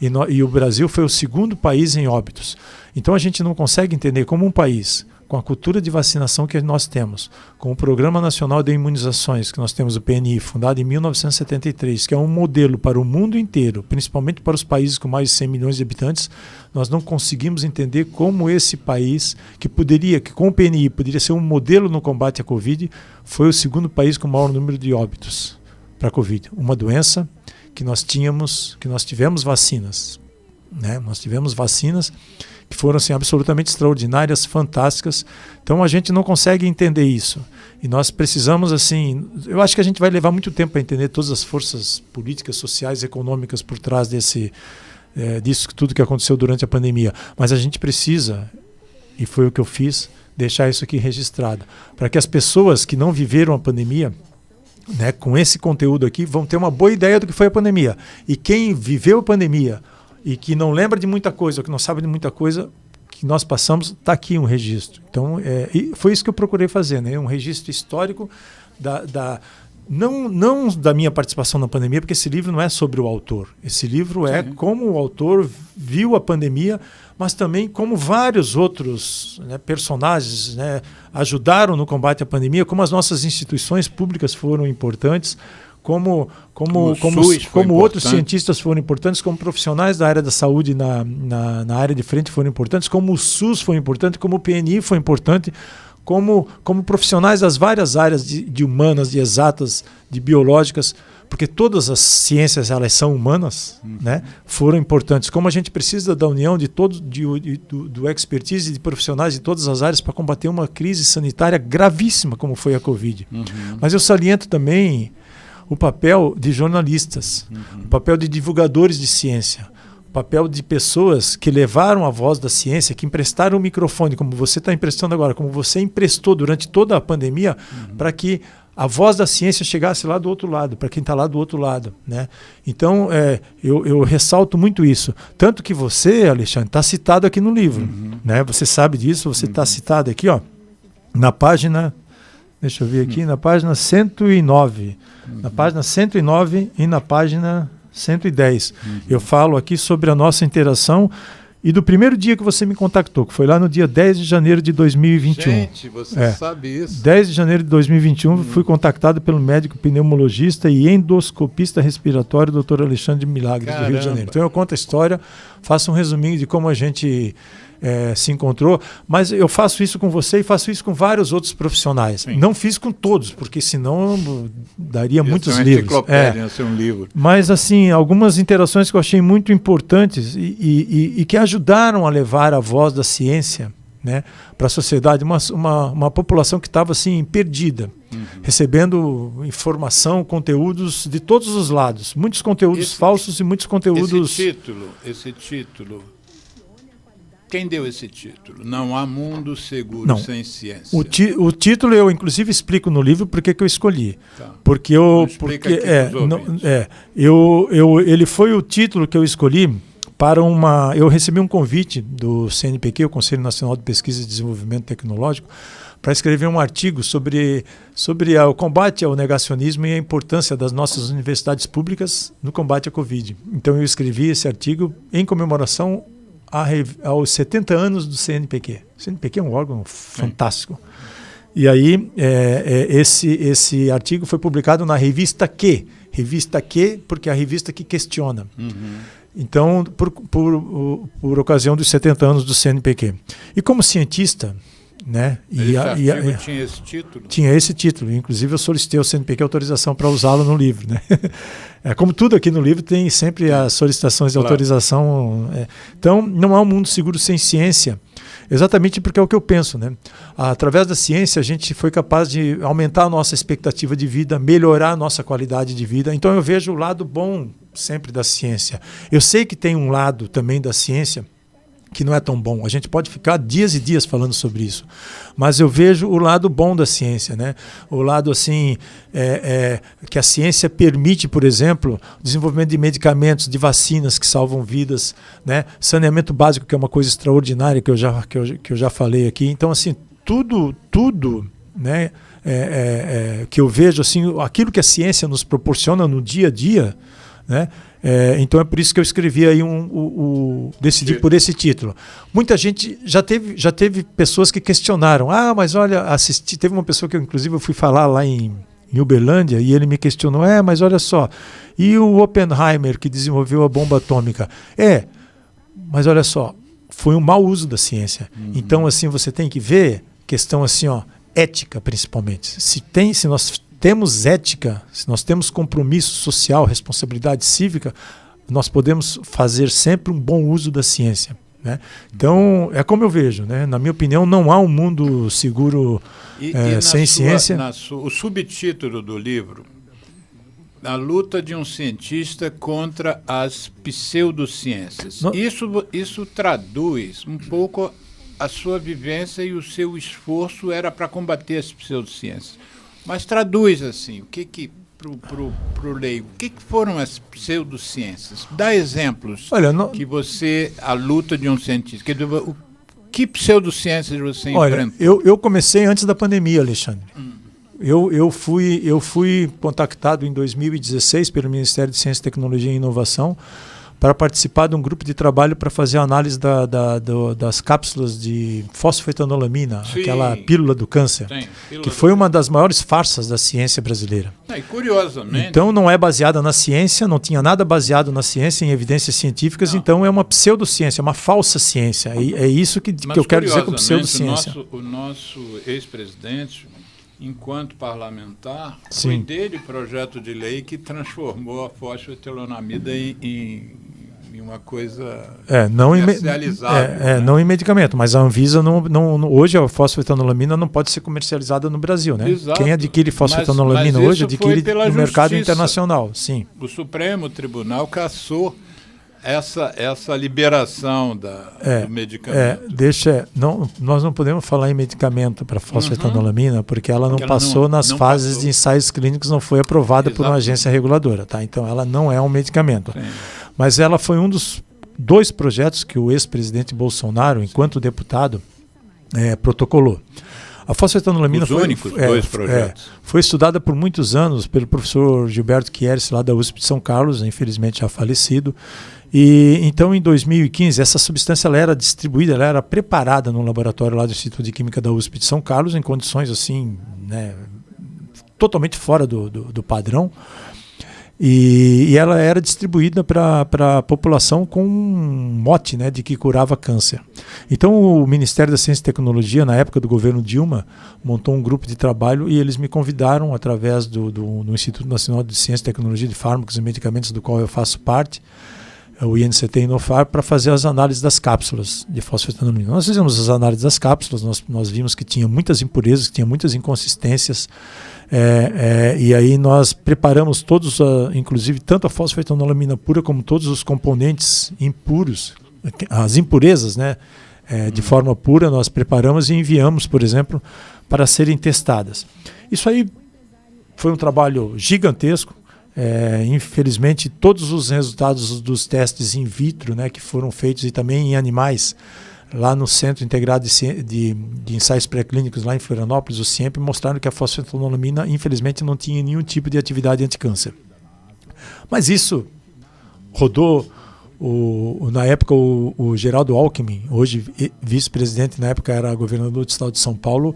E o Brasil foi o segundo país em óbitos. Então a gente não consegue entender como um país com a cultura de vacinação que nós temos, com o Programa Nacional de Imunizações, que nós temos, o PNI, fundado em 1973, que é um modelo para o mundo inteiro, principalmente para os países com mais de 100 milhões de habitantes, nós não conseguimos entender como esse país, que com o PNI poderia ser um modelo no combate à Covid, foi o segundo país com o maior número de óbitos para a Covid. Uma doença que nós tivemos vacinas. Né? Nós tivemos vacinas que foram assim, absolutamente extraordinárias, fantásticas. Então a gente não consegue entender isso. E nós precisamos, assim, eu acho que a gente vai levar muito tempo para entender todas as forças políticas, sociais, econômicas por trás disso tudo que aconteceu durante a pandemia. Mas a gente precisa, e foi o que eu fiz, deixar isso aqui registrado, para que as pessoas que não viveram a pandemia, né, com esse conteúdo aqui, vão ter uma boa ideia do que foi a pandemia. E quem viveu a pandemia e que não lembra de muita coisa, ou que não sabe de muita coisa que nós passamos, está aqui um registro. Então, e foi isso que eu procurei fazer, né? Um registro histórico não da minha participação na pandemia, porque esse livro não é sobre o autor. Esse livro é como o autor viu a pandemia, mas também como vários outros, né, personagens, né, ajudaram no combate à pandemia, como as nossas instituições públicas foram importantes, como outros cientistas foram importantes, como profissionais da área da saúde na área de frente foram importantes, como o SUS foi importante, como o PNI foi importante, como profissionais das várias áreas de humanas, de exatas, de biológicas, porque todas as ciências elas são humanas, né, foram importantes. Como a gente precisa da união de todos, do expertise de profissionais de todas as áreas para combater uma crise sanitária gravíssima como foi a Covid. Mas eu saliento também o papel de jornalistas, o papel de divulgadores de ciência, o papel de pessoas que levaram a voz da ciência, que emprestaram o microfone, como você está emprestando agora, como você emprestou durante toda a pandemia, para que a voz da ciência chegasse lá do outro lado, para quem está lá do outro lado, né? Então, eu ressalto muito isso. Tanto que você, Alexandre, está citado aqui no livro. Né? Você sabe disso, você está citado aqui, ó, na página... Deixa eu ver aqui, na página 109. Na página 109 e na página 110. Eu falo aqui sobre a nossa interação e do primeiro dia que você me contactou, que foi lá no dia 10 de janeiro de 2021. Gente, você sabe isso. 10 de janeiro de 2021, fui contactado pelo médico pneumologista e endoscopista respiratório, Dr. Alexandre Milagres, do Rio de Janeiro. Então eu conto a história, faço um resuminho de como a gente... se encontrou, mas eu faço isso com você e faço isso com vários outros profissionais. Sim. Não fiz com todos, porque senão daria muitos livros. Ser um livro. Mas assim, algumas interações que eu achei muito importantes e que ajudaram a levar a voz da ciência, né, para a sociedade, uma população que estava assim, perdida, recebendo informação, conteúdos de todos os lados, muitos conteúdos falsos e muitos conteúdos... Esse título... Quem deu esse título? Não há mundo seguro sem ciência. O título eu inclusive explico no livro porque que eu escolhi. Tá. Ele foi o título que eu escolhi para eu recebi um convite do CNPq, o Conselho Nacional de Pesquisa e Desenvolvimento Tecnológico, para escrever um artigo sobre o combate ao negacionismo e a importância das nossas universidades públicas no combate à Covid. Então eu escrevi esse artigo em comemoração aos 70 anos do CNPq. O CNPq é um órgão fantástico. E aí, esse artigo foi publicado na revista Q. Revista Q, porque é a revista que questiona. Então, por ocasião dos 70 anos do CNPq. E como cientista, né? Esse artigo tinha esse título? Tinha esse título. Inclusive, eu solicitei ao CNPq autorização para usá-lo no livro, né? Como tudo aqui no livro, tem sempre as solicitações de autorização. Então, não há um mundo seguro sem ciência. Exatamente porque é o que eu penso, né? Através da ciência, a gente foi capaz de aumentar a nossa expectativa de vida, melhorar a nossa qualidade de vida. Então, eu vejo o lado bom sempre da ciência. Eu sei que tem um lado também da ciência que não é tão bom. A gente pode ficar dias e dias falando sobre isso. Mas eu vejo o lado bom da ciência, né? O lado assim, que a ciência permite, por exemplo, o desenvolvimento de medicamentos, de vacinas que salvam vidas, né? Saneamento básico, que é uma coisa extraordinária que eu já falei aqui. Então, assim, tudo, né? Que eu vejo, assim, aquilo que a ciência nos proporciona no dia a dia, né? Então é por isso que eu escrevi aí decidi por esse título. Muita gente já teve pessoas que questionaram. Mas olha, teve uma pessoa que inclusive eu fui falar lá em Uberlândia e ele me questionou. Mas olha só, e o Oppenheimer que desenvolveu a bomba atômica? Mas olha só, foi um mau uso da ciência. Então assim você tem que ver questão assim, ética principalmente. Se nós temos ética, se nós temos compromisso social, responsabilidade cívica, nós podemos fazer sempre um bom uso da ciência, né? Então, é como eu vejo, né? Na minha opinião, não há um mundo seguro sem ciência. O subtítulo do livro, A Luta de um Cientista contra as Pseudociências. Isso traduz um pouco a sua vivência e o seu esforço era para combater as pseudociências. Mas traduz assim, pro leigo, o que foram as pseudociências? Dá exemplos. A luta de um cientista. Que pseudociências você enfrentou? Eu comecei antes da pandemia, Alexandre. Eu fui contactado em 2016 pelo Ministério de Ciência, Tecnologia e Inovação para participar de um grupo de trabalho para fazer a análise das cápsulas de fosfetanolamina, aquela pílula do câncer, que foi uma das maiores farsas da ciência brasileira. E curiosamente... Então não é baseada na ciência, não tinha nada baseado na ciência, em evidências científicas, então é uma pseudociência, uma falsa ciência. É isso que eu quero dizer com pseudociência. O nosso ex-presidente, enquanto parlamentar, foi dele projeto de lei que transformou a fosfetanolamina em uma coisa comercializada. Não em medicamento, mas a Anvisa hoje a fosfetanolamina não pode ser comercializada no Brasil, né? Exato. Quem adquire fosfetanolamina hoje adquire no mercado internacional. Sim. O Supremo Tribunal cassou essa liberação do medicamento. Nós não podemos falar em medicamento para fosfetanolamina porque ela não passou nas fases de ensaios clínicos, não foi aprovada por uma agência reguladora, tá? Então ela não é um medicamento. Sim. Mas ela foi um dos 2 projetos que o ex-presidente Bolsonaro, enquanto deputado, protocolou. A fosfetanolamina foi estudada por muitos anos pelo professor Gilberto Chiers, lá da USP de São Carlos, infelizmente já falecido. E então, em 2015, essa substância ela era distribuída, ela era preparada no laboratório lá do Instituto de Química da USP de São Carlos, em condições assim, né, totalmente fora do padrão. E ela era distribuída para a população com um mote, né, de que curava câncer. Então o Ministério da Ciência e Tecnologia, na época do governo Dilma, montou um grupo de trabalho e eles me convidaram, através do Instituto Nacional de Ciência, Tecnologia de Fármacos e Medicamentos, do qual eu faço parte, o INCT Inofar, para fazer as análises das cápsulas de fosfetanolamina. Nós fizemos as análises das cápsulas, nós vimos que tinha muitas impurezas, que tinha muitas inconsistências, e aí nós preparamos todos, inclusive tanto a fosfetanolamina pura como todos os componentes impuros, as impurezas, né, de forma pura, nós preparamos e enviamos, por exemplo, para serem testadas. Isso aí foi um trabalho gigantesco. Infelizmente, todos os resultados dos testes in vitro, né, que foram feitos e também em animais, lá no Centro Integrado de Ensaios Pré-Clínicos, lá em Florianópolis, o CIEMP, mostraram que a fosfetanolamina, infelizmente, não tinha nenhum tipo de atividade anticâncer. Mas isso rodou, na época, o Geraldo Alckmin, hoje vice-presidente, na época era governador do estado de São Paulo,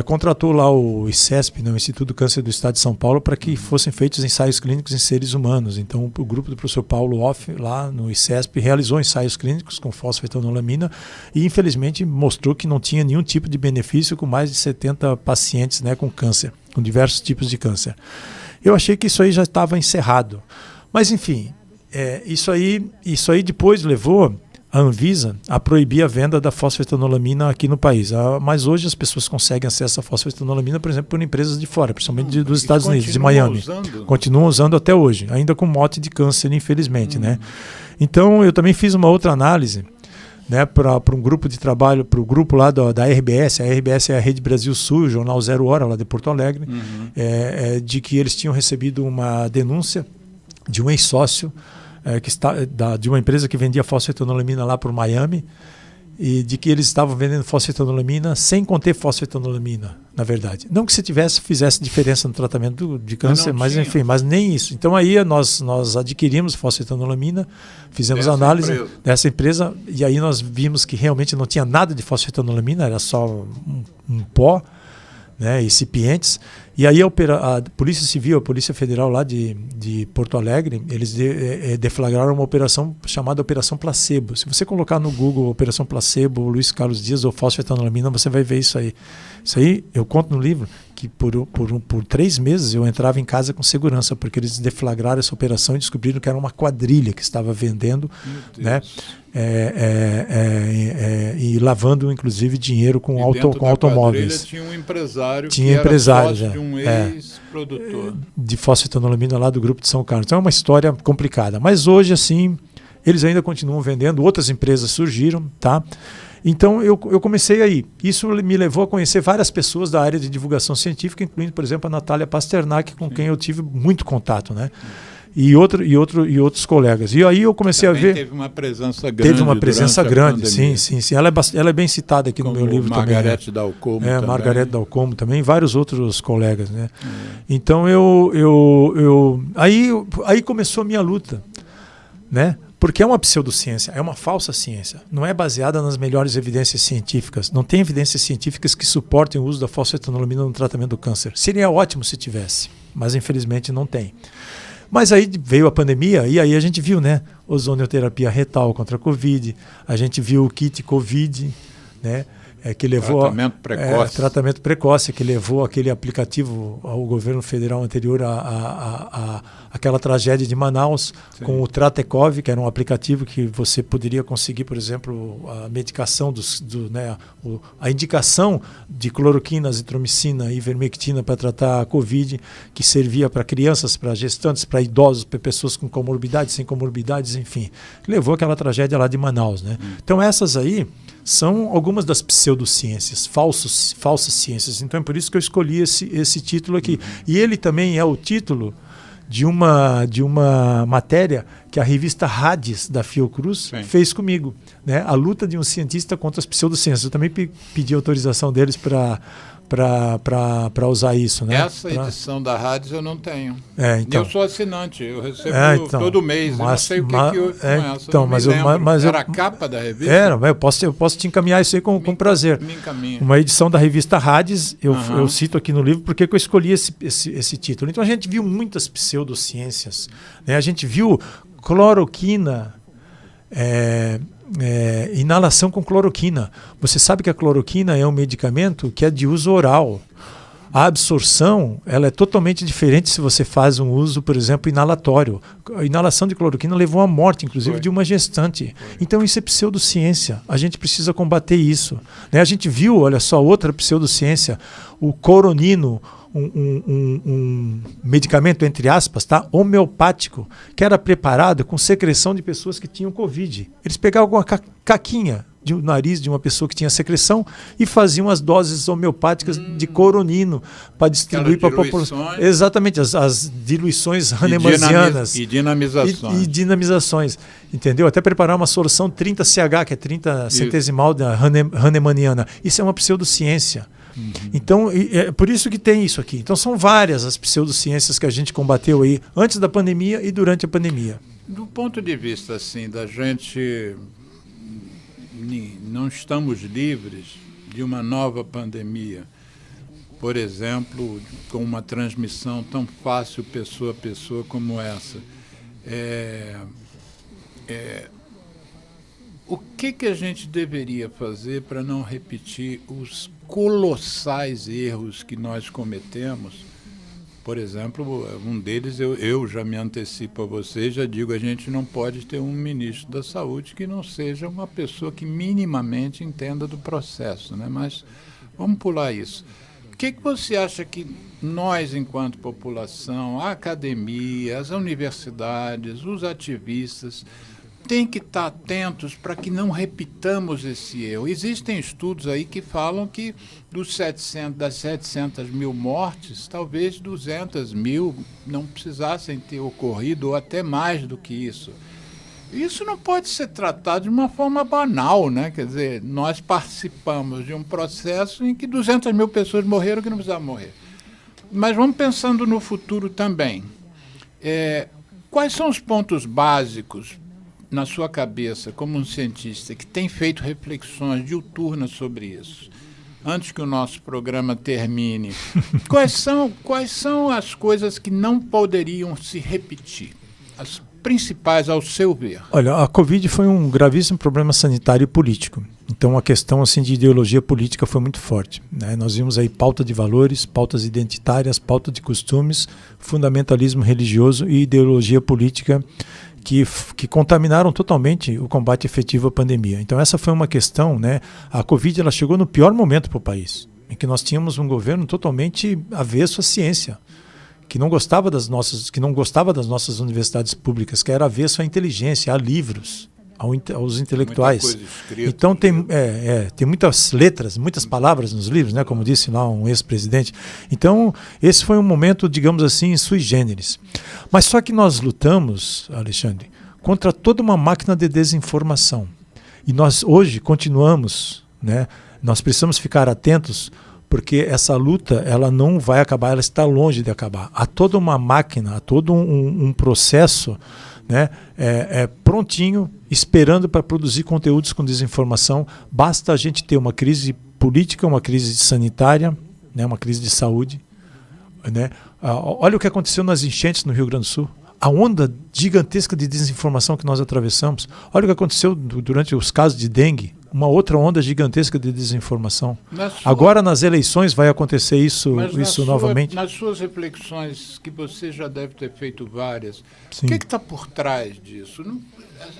contratou lá o ICESP, né, o Instituto do Câncer do Estado de São Paulo, para que fossem feitos ensaios clínicos em seres humanos. Então, o grupo do professor Paulo Off, lá no ICESP, realizou ensaios clínicos com fosfetanolamina e, infelizmente, mostrou que não tinha nenhum tipo de benefício com mais de 70 pacientes, né, com câncer, com diversos tipos de câncer. Eu achei que isso aí já estava encerrado. Mas, enfim, isso aí depois levou a Anvisa a proibir a venda da fosfetanolamina aqui no país. Mas hoje as pessoas conseguem acesso à fosfetanolamina, por exemplo, por empresas de fora, principalmente dos Estados Unidos, de Miami. Continuam usando até hoje, ainda com mote de câncer, infelizmente. Né? Então, eu também fiz uma outra análise, né, para um grupo de trabalho, para o grupo lá da RBS. A RBS é a Rede Brasil Sul, Jornal Zero Hora, lá de Porto Alegre, de que eles tinham recebido uma denúncia de um ex-sócio de uma empresa que vendia fosfetanolamina lá para Miami, e de que eles estavam vendendo fosfetanolamina sem conter fosfetanolamina, na verdade. Não que se fizesse diferença no tratamento de câncer, mas enfim, mas nem isso. Então aí nós adquirimos fosfetanolamina, fizemos análise dessa empresa, e aí nós vimos que realmente não tinha nada de fosfetanolamina, era só um pó, né, incipientes. E aí a Polícia Civil, a Polícia Federal lá de Porto Alegre, eles deflagraram uma operação chamada Operação Placebo. Se você colocar no Google Operação Placebo, Luiz Carlos Dias ou fosfetanolamina, você vai ver isso aí. Isso aí eu conto no livro que por 3 meses eu entrava em casa com segurança, porque eles deflagraram essa operação e descobriram que era uma quadrilha que estava vendendo, né, e lavando inclusive dinheiro com automóveis. Tinha um empresário de um ex-produtor de fosfetanolamina lá do grupo de São Carlos. Então é uma história complicada. Mas hoje, assim, eles ainda continuam vendendo, outras empresas surgiram, tá? Então eu comecei aí. Isso me levou a conhecer várias pessoas da área de divulgação científica, incluindo, por exemplo, a Natália Pasternak, com quem eu tive muito contato, né? E outros colegas. E aí eu comecei também a ver... Teve uma presença grande. Sim. Ela é bem citada aqui no meu livro também. Margarete Dalcomo também. Margarete Dalcomo também, e vários outros colegas, né? Então aí começou a minha luta, né? Porque é uma pseudociência, é uma falsa ciência. Não é baseada nas melhores evidências científicas. Não tem evidências científicas que suportem o uso da fosfetanolamina no tratamento do câncer. Seria ótimo se tivesse, mas infelizmente não tem. Mas aí veio a pandemia e aí a gente viu, né, ozonioterapia retal contra a Covid, a gente viu o kit Covid, né, que levou tratamento precoce, que levou aquele aplicativo ao governo federal anterior a aquela tragédia de Manaus. Sim. Com o Tratecov, que era um aplicativo que você poderia conseguir, por exemplo, a medicação a indicação de cloroquina, azitromicina e ivermectina para tratar a Covid, que servia para crianças, para gestantes, para idosos, para pessoas com comorbidades, sem comorbidades, enfim. Levou aquela tragédia lá de Manaus, né? Então essas aí são algumas das pseudociências, falsas ciências. Então é por isso que eu escolhi esse título aqui. E ele também é o título de uma matéria que a revista Hades, da Fiocruz, fez comigo, né? A luta de um cientista contra as pseudociências. Eu também pedi autorização deles para usar isso, né? Essa edição da Hades eu não tenho. Então, eu sou assinante, eu recebo todo mês, eu não sei o que houve com essa. Então, era a capa da revista? Eu posso te encaminhar isso aí com prazer. Me encaminha. Uma edição da revista Hades, eu cito aqui no livro porque eu escolhi esse título. Então a gente viu muitas pseudociências, né? A gente viu cloroquina, inalação com cloroquina. Você sabe que a cloroquina é um medicamento que é de uso oral. A absorção ela é totalmente diferente se você faz um uso, por exemplo, inalatório. A inalação de cloroquina levou à morte, inclusive, de uma gestante. Então isso é pseudociência. A gente precisa combater isso, né? A gente viu, olha só, outra pseudociência, o coronino, um medicamento, entre aspas, tá, homeopático, que era preparado com secreção de pessoas que tinham Covid. Eles pegavam uma caquinha do nariz de uma pessoa que tinha secreção e faziam as doses homeopáticas de coronino para distribuir para a população. Exatamente, as diluições hahnemannianas. E dinamizações. Entendeu? Até preparar uma solução 30CH, que é 30 centesimal da hahnemanniana. Isso é uma pseudociência. Então, é por isso que tem isso aqui. Então, são várias as pseudociências que a gente combateu aí antes da pandemia e durante a pandemia. Do ponto de vista, assim, da gente não estamos livres de uma nova pandemia, por exemplo, com uma transmissão tão fácil pessoa a pessoa como essa. O que a gente deveria fazer para não repetir os colossais erros que nós cometemos? Por exemplo, um deles, eu já me antecipo a você, já digo, a gente não pode ter um ministro da Saúde que não seja uma pessoa que minimamente entenda do processo, né? Mas vamos pular isso. O que você acha que nós, enquanto população, a academia, as universidades, os ativistas, tem que estar atentos para que não repitamos esse erro? Existem estudos aí que falam que das 700 mil mortes, talvez 200 mil não precisassem ter ocorrido, ou até mais do que isso. Isso não pode ser tratado de uma forma banal, né? Quer dizer, nós participamos de um processo em que 200 mil pessoas morreram que não precisavam morrer. Mas vamos pensando no futuro também. Quais são os pontos básicos na sua cabeça, como um cientista que tem feito reflexões diuturnas sobre isso, antes que o nosso programa termine, quais são as coisas que não poderiam se repetir? As principais, ao seu ver? Olha, a Covid foi um gravíssimo problema sanitário e político. Então, a questão assim, de ideologia política foi muito forte, né? Nós vimos aí pauta de valores, pautas identitárias, pauta de costumes, fundamentalismo religioso e ideologia política que contaminaram totalmente o combate efetivo à pandemia. Então essa foi uma questão, né? A Covid ela chegou no pior momento para o país, em que nós tínhamos um governo totalmente avesso à ciência, que não gostava das nossas universidades públicas, que era avesso à inteligência, a livros, aos intelectuais. Então tem muitas letras, muitas palavras nos livros, né? Como disse lá um ex-presidente. Então esse foi um momento, digamos assim, sui generis. Mas só que nós lutamos, Alexandre, contra toda uma máquina de desinformação. E nós hoje continuamos, né? Nós precisamos ficar atentos, porque essa luta ela não vai acabar, ela está longe de acabar. Há toda uma máquina, há todo um processo, né, prontinho, esperando para produzir conteúdos com desinformação. Basta a gente ter uma crise política, uma crise sanitária, né, uma crise de saúde, né? Olha o que aconteceu nas enchentes no Rio Grande do Sul. A onda gigantesca de desinformação que nós atravessamos. Olha o que aconteceu durante os casos de dengue. Uma outra onda gigantesca de desinformação. Agora nas eleições vai acontecer isso novamente. Nas suas reflexões, que você já deve ter feito várias, Sim. O que está por trás disso?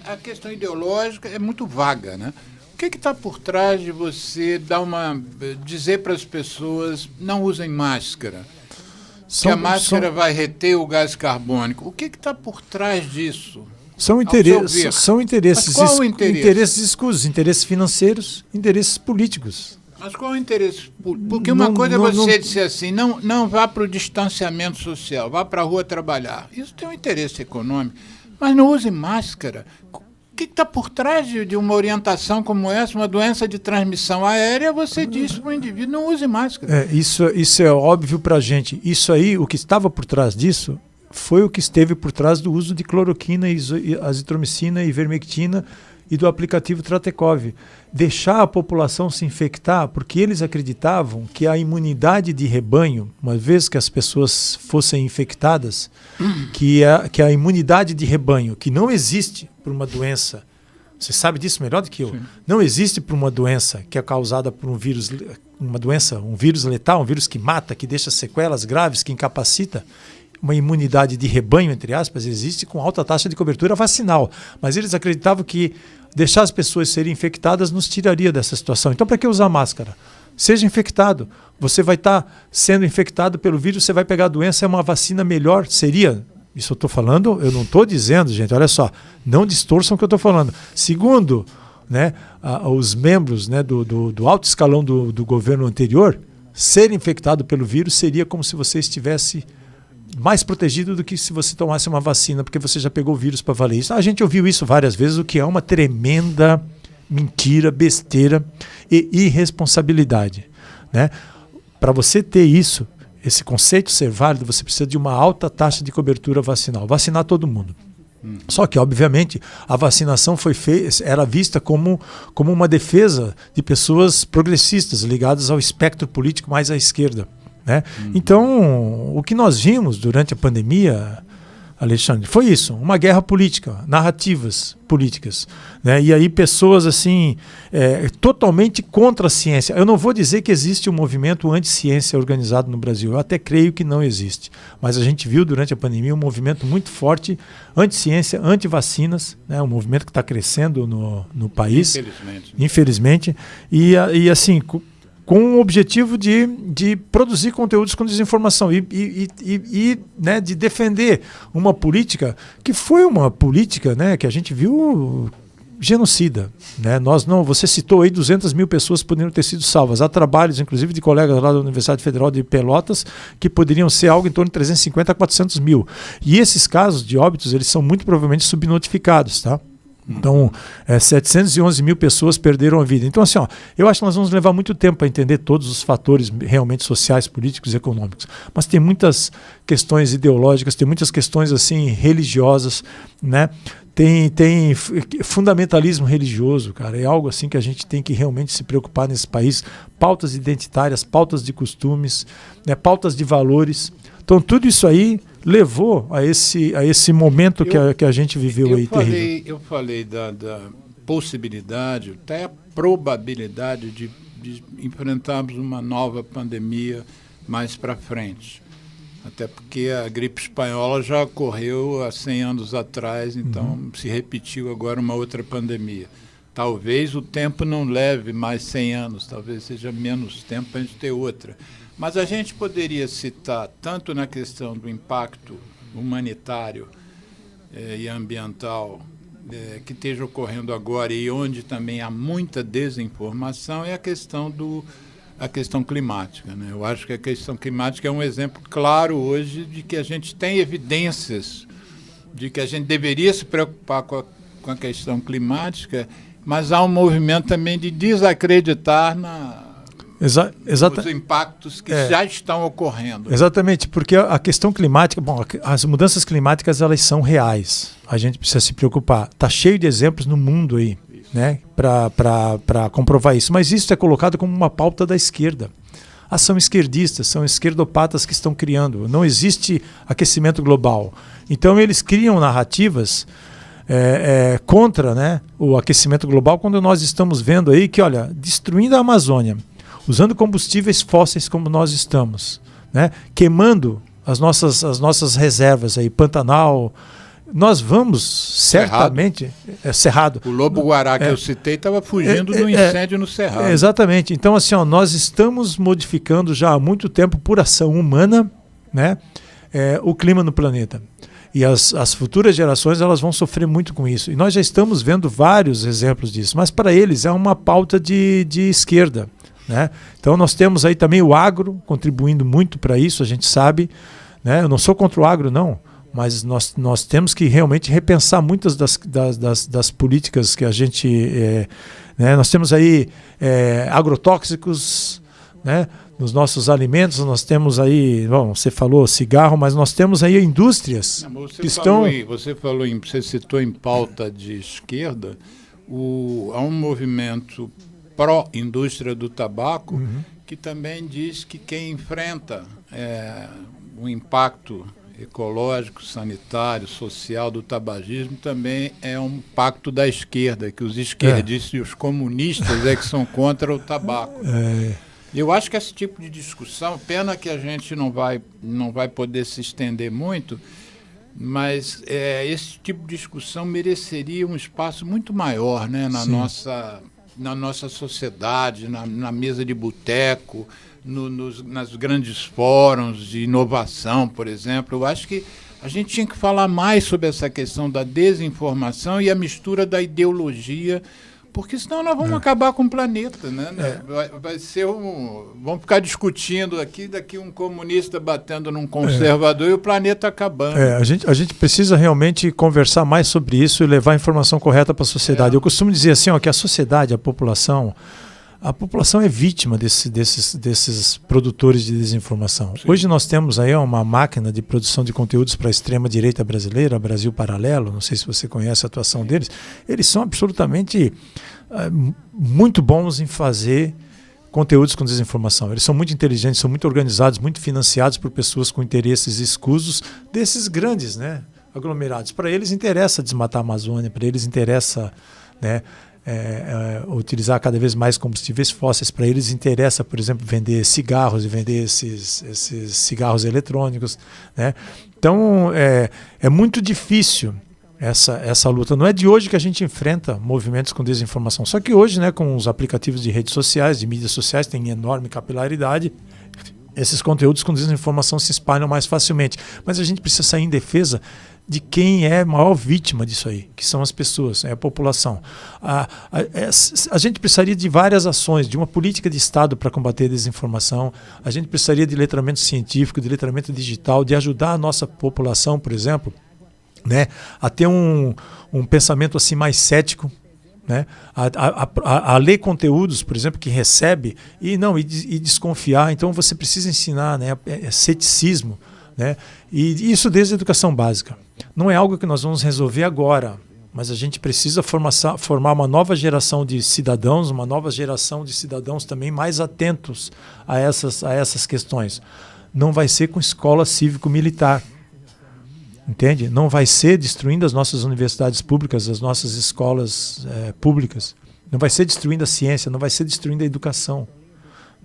A questão ideológica é muito vaga, né? O que está por trás de você dizer para as pessoas não usem máscara? Que a máscara vai reter o gás carbônico. O que está por trás disso? São interesses escusos, interesses financeiros, interesses políticos. Mas qual é o interesse? Porque uma coisa é você dizer assim, não vá para o distanciamento social, vá para a rua trabalhar. Isso tem um interesse econômico, mas não use máscara. O que está por trás de uma orientação como essa, uma doença de transmissão aérea? Você diz para o indivíduo, não use máscara. Isso é óbvio para a gente. Isso aí, o que estava por trás disso, foi o que esteve por trás do uso de cloroquina, azitromicina, ivermectina e do aplicativo Tratekov. Deixar a população se infectar, porque eles acreditavam que a imunidade de rebanho, uma vez que as pessoas fossem infectadas, que a imunidade de rebanho, que não existe por uma doença, você sabe disso melhor do que eu, Sim. Não existe por uma doença que é causada por um vírus letal, um vírus que mata, que deixa sequelas graves, que incapacita. Uma imunidade de rebanho, entre aspas, existe com alta taxa de cobertura vacinal. Mas eles acreditavam que deixar as pessoas serem infectadas nos tiraria dessa situação. Então, para que usar máscara? Seja infectado. Você vai estar sendo infectado pelo vírus, você vai pegar a doença, é uma vacina melhor. Seria, isso eu estou falando, eu não estou dizendo, gente, olha só, não distorçam o que eu estou falando. Segundo, né, os membros, né, do alto escalão do governo anterior, ser infectado pelo vírus seria como se você estivesse mais protegido do que se você tomasse uma vacina, porque você já pegou o vírus para valer isso. A gente ouviu isso várias vezes, o que é uma tremenda mentira, besteira e irresponsabilidade, né? Para você ter isso, esse conceito ser válido, você precisa de uma alta taxa de cobertura vacinal. Vacinar todo mundo. Só que, obviamente, a vacinação era vista como uma defesa de pessoas progressistas, ligadas ao espectro político mais à esquerda. né? Então, o que nós vimos durante a pandemia, Alexandre, foi isso, uma guerra política, narrativas políticas, né? E aí pessoas assim, totalmente contra a ciência. Eu não vou dizer que existe um movimento anti-ciência organizado no Brasil, eu até creio que não existe, mas a gente viu durante a pandemia um movimento muito forte anti-ciência, anti-vacinas, né? Um movimento que está crescendo no país, infelizmente. E assim, com o objetivo de produzir conteúdos com desinformação e né, de defender uma política que foi uma política, né, que a gente viu genocida, né? Você citou aí 200 mil pessoas que poderiam ter sido salvas. Há trabalhos, inclusive, de colegas lá da Universidade Federal de Pelotas que poderiam ser algo em torno de 350 a 400 mil. E esses casos de óbitos, eles são muito provavelmente subnotificados, tá? Então, 711 mil pessoas perderam a vida. Então, assim, eu acho que nós vamos levar muito tempo para entender todos os fatores realmente sociais, políticos e econômicos. Mas tem muitas questões ideológicas, tem muitas questões assim religiosas, né? Tem fundamentalismo religioso, cara. É algo assim que a gente tem que realmente se preocupar nesse país. Pautas identitárias, pautas de costumes, né? Pautas de valores. Então, tudo isso aí levou a esse momento que a gente viveu aí terrível. Eu falei da possibilidade, até a probabilidade de enfrentarmos uma nova pandemia mais para frente. Até porque a gripe espanhola já ocorreu há 100 anos atrás, então se repetiu agora uma outra pandemia. Talvez o tempo não leve mais 100 anos, talvez seja menos tempo para a gente ter outra. Mas a gente poderia citar, tanto na questão do impacto humanitário e ambiental que esteja ocorrendo agora e onde também há muita desinformação, é a questão climática, né? Eu acho que a questão climática é um exemplo claro hoje de que a gente tem evidências de que a gente deveria se preocupar com a questão climática, mas há um movimento também de desacreditar os impactos que já estão ocorrendo. Exatamente, porque a questão climática, as mudanças climáticas, elas são reais. A gente precisa se preocupar. Está cheio de exemplos no mundo aí, né, para comprovar isso. Mas isso é colocado como uma pauta da esquerda. São esquerdistas, são esquerdopatas que estão criando. Não existe aquecimento global. Então eles criam narrativas contra, né, o aquecimento global, quando nós estamos vendo aí que, olha, destruindo a Amazônia, usando combustíveis fósseis como nós estamos, né, queimando as nossas reservas aí, Pantanal, nós vamos certamente... Cerrado. O lobo-guará que eu citei estava fugindo do incêndio no Cerrado. Exatamente. Então, assim, nós estamos modificando já há muito tempo, por ação humana, né, o clima no planeta. E as futuras gerações, elas vão sofrer muito com isso. E nós já estamos vendo vários exemplos disso. Mas para eles é uma pauta de esquerda, né? Então nós temos aí também o agro contribuindo muito para isso, a gente sabe, né? Eu não sou contra o agro, não, mas nós temos que realmente repensar muitas das políticas que a gente... né? Nós temos aí agrotóxicos, né, nos nossos alimentos, nós temos aí, você falou cigarro, mas nós temos aí indústrias que estão... Você citou em pauta de esquerda, há um movimento pró-indústria do tabaco, que também diz que quem enfrenta o impacto ecológico, sanitário, social do tabagismo também é um pacto da esquerda, que os esquerdistas e os comunistas que são contra o tabaco. Eu acho que esse tipo de discussão, pena que a gente não vai poder se estender muito, mas esse tipo de discussão mereceria um espaço muito maior, né, na nossa sociedade, na mesa de boteco, nas grandes fóruns de inovação, por exemplo. Eu acho que a gente tinha que falar mais sobre essa questão da desinformação e a mistura da ideologia, porque senão nós vamos acabar com o planeta, né? Vai ser vamos ficar discutindo daqui um comunista batendo num conservador e o planeta acabando. A gente precisa realmente conversar mais sobre isso e levar a informação correta para a sociedade. Eu costumo dizer assim, que a sociedade, a população é vítima desses produtores de desinformação. Sim. Hoje nós temos aí uma máquina de produção de conteúdos para a extrema-direita brasileira, Brasil Paralelo, não sei se você conhece a atuação deles. Eles são absolutamente muito bons em fazer conteúdos com desinformação. Eles são muito inteligentes, são muito organizados, muito financiados por pessoas com interesses escusos desses grandes, né, aglomerados. Para eles interessa desmatar a Amazônia, para eles interessa, né, utilizar cada vez mais combustíveis fósseis. Para eles interessa, por exemplo, vender cigarros e vender esses cigarros eletrônicos, né? Então é muito difícil essa luta. Não é de hoje que a gente enfrenta movimentos com desinformação. Só que hoje, né, com os aplicativos de redes sociais, de mídias sociais, tem enorme capilaridade, esses conteúdos com desinformação se espalham mais facilmente. Mas a gente precisa sair em defesa de quem é a maior vítima disso aí, que são as pessoas, a população. A gente precisaria de várias ações, de uma política de Estado para combater a desinformação, a gente precisaria de letramento científico, de letramento digital, de ajudar a nossa população, por exemplo, né, a ter um pensamento assim mais cético, né, a ler conteúdos, por exemplo, que recebe e desconfiar. Então você precisa ensinar, né, ceticismo, né, e isso desde a educação básica. Não é algo que nós vamos resolver agora, mas a gente precisa formar uma nova geração de cidadãos, uma nova geração de cidadãos também mais atentos a essas questões. Não vai ser com escola cívico-militar, entende? Não vai ser destruindo as nossas universidades públicas, as nossas escolas públicas. Não vai ser destruindo a ciência, não vai ser destruindo a educação,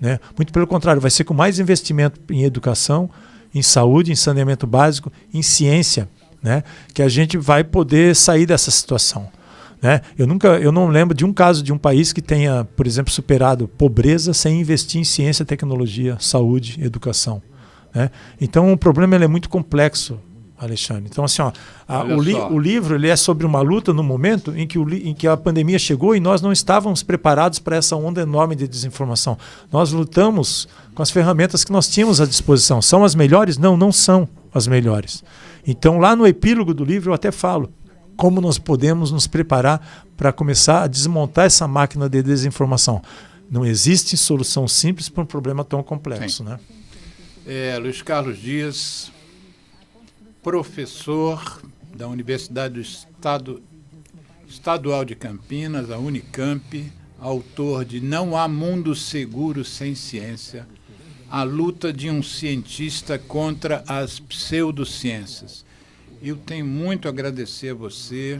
né? Muito pelo contrário, vai ser com mais investimento em educação, em saúde, em saneamento básico, em ciência, né, que a gente vai poder sair dessa situação, né? Eu não lembro de um caso de um país que tenha, por exemplo, superado pobreza sem investir em ciência, tecnologia, saúde, educação, né? Então o problema é muito complexo, Alexandre. Então assim, o livro ele é sobre uma luta no momento em que a pandemia chegou e nós não estávamos preparados para essa onda enorme de desinformação. Nós lutamos com as ferramentas que nós tínhamos à disposição. São as melhores? Não, não são as melhores. Então lá no epílogo do livro eu até falo como nós podemos nos preparar para começar a desmontar essa máquina de desinformação. Não existe solução simples para um problema tão complexo, né? Luiz Carlos Dias, professor da Universidade do Estado Estadual de Campinas, a Unicamp, autor de Não Há Mundo Seguro Sem Ciência, a luta de um cientista contra as pseudociências. Eu tenho muito a agradecer a você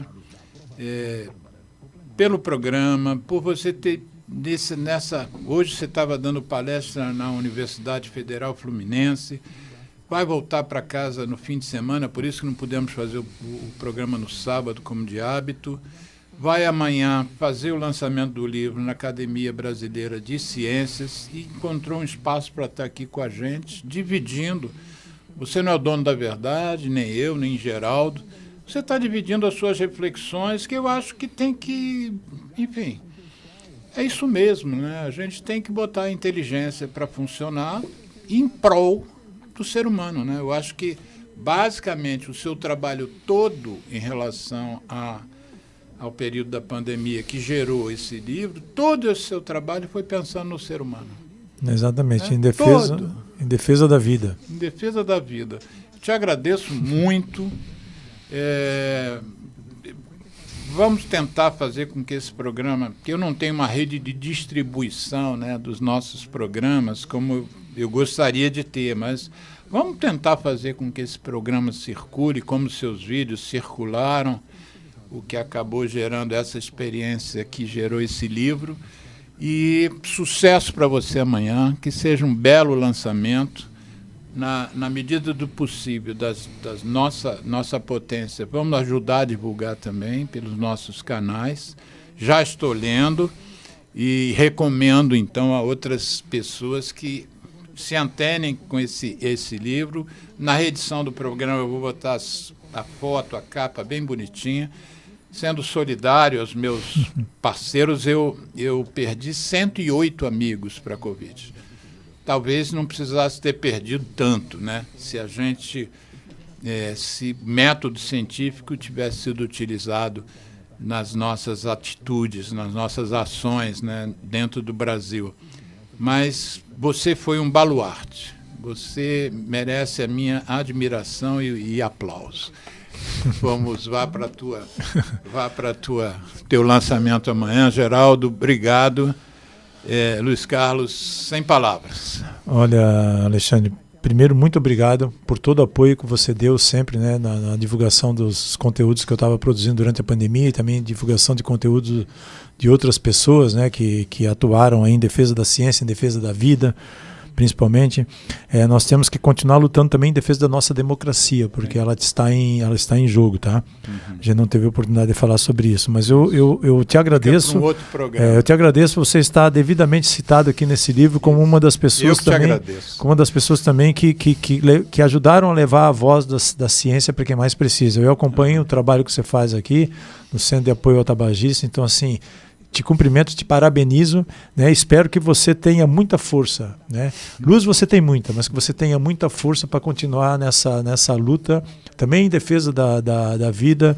pelo programa, por você ter hoje você estava dando palestra na Universidade Federal Fluminense, vai voltar para casa no fim de semana, por isso que não pudemos fazer o programa no sábado, como de hábito. Vai amanhã fazer o lançamento do livro na Academia Brasileira de Ciências e encontrou um espaço para estar aqui com a gente, dividindo. Você não é o dono da verdade, nem eu, nem Geraldo. Você está dividindo as suas reflexões, que eu acho que tem que... Enfim, é isso mesmo, né? A gente tem que botar a inteligência para funcionar em prol do ser humano, né? Eu acho que, basicamente, o seu trabalho todo em relação ao período da pandemia que gerou esse livro, todo esse seu trabalho foi pensando no ser humano. Exatamente, em defesa da vida. Em defesa da vida. Te agradeço muito. Vamos tentar fazer com que esse programa, que eu não tenho uma rede de distribuição, né, dos nossos programas, como eu gostaria de ter, mas vamos tentar fazer com que esse programa circule, como seus vídeos circularam, o que acabou gerando essa experiência que gerou esse livro. E sucesso para você amanhã, que seja um belo lançamento, na medida do possível, nossa potência. Vamos ajudar a divulgar também pelos nossos canais. Já estou lendo e recomendo, então, a outras pessoas que se antenem com esse livro. Na reedição do programa eu vou botar a foto, a capa bem bonitinha. Sendo solidário aos meus parceiros, eu perdi 108 amigos para a Covid. Talvez não precisasse ter perdido tanto, né? Se a gente, se método científico tivesse sido utilizado nas nossas atitudes, nas nossas ações, né, dentro do Brasil. Mas você foi um baluarte. Você merece a minha admiração e aplauso. Vá para teu lançamento amanhã, Geraldo. Obrigado. Luiz Carlos, sem palavras. Olha, Alexandre, primeiro, muito obrigado por todo o apoio que você deu sempre, né, na divulgação dos conteúdos que eu estava produzindo durante a pandemia e também divulgação de conteúdos de outras pessoas, né, que atuaram aí em defesa da ciência, em defesa da vida, principalmente. Nós temos que continuar lutando também em defesa da nossa democracia, porque ela está em jogo, tá? A gente não teve oportunidade de falar sobre isso, mas eu te agradeço. Um outro programa. Eu te agradeço você estar devidamente citado aqui nesse livro como uma das pessoas também, como uma das pessoas também que ajudaram a levar a voz da ciência para quem mais precisa. Eu acompanho o trabalho que você faz aqui no Centro de Apoio ao Tabagista, então assim, te cumprimento, te parabenizo, né? Espero que você tenha muita força, né? Luz você tem muita, mas que você tenha muita força para continuar nessa luta, também em defesa da vida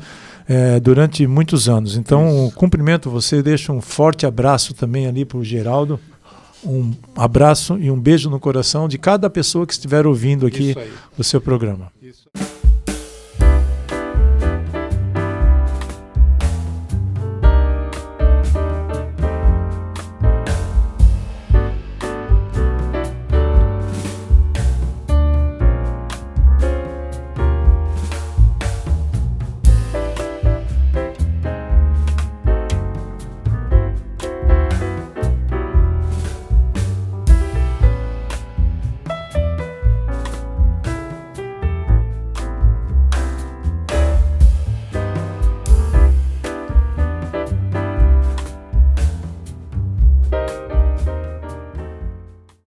durante muitos anos. Então, cumprimento você, deixo um forte abraço também ali para o Geraldo, um abraço e um beijo no coração de cada pessoa que estiver ouvindo aqui o seu programa. Isso.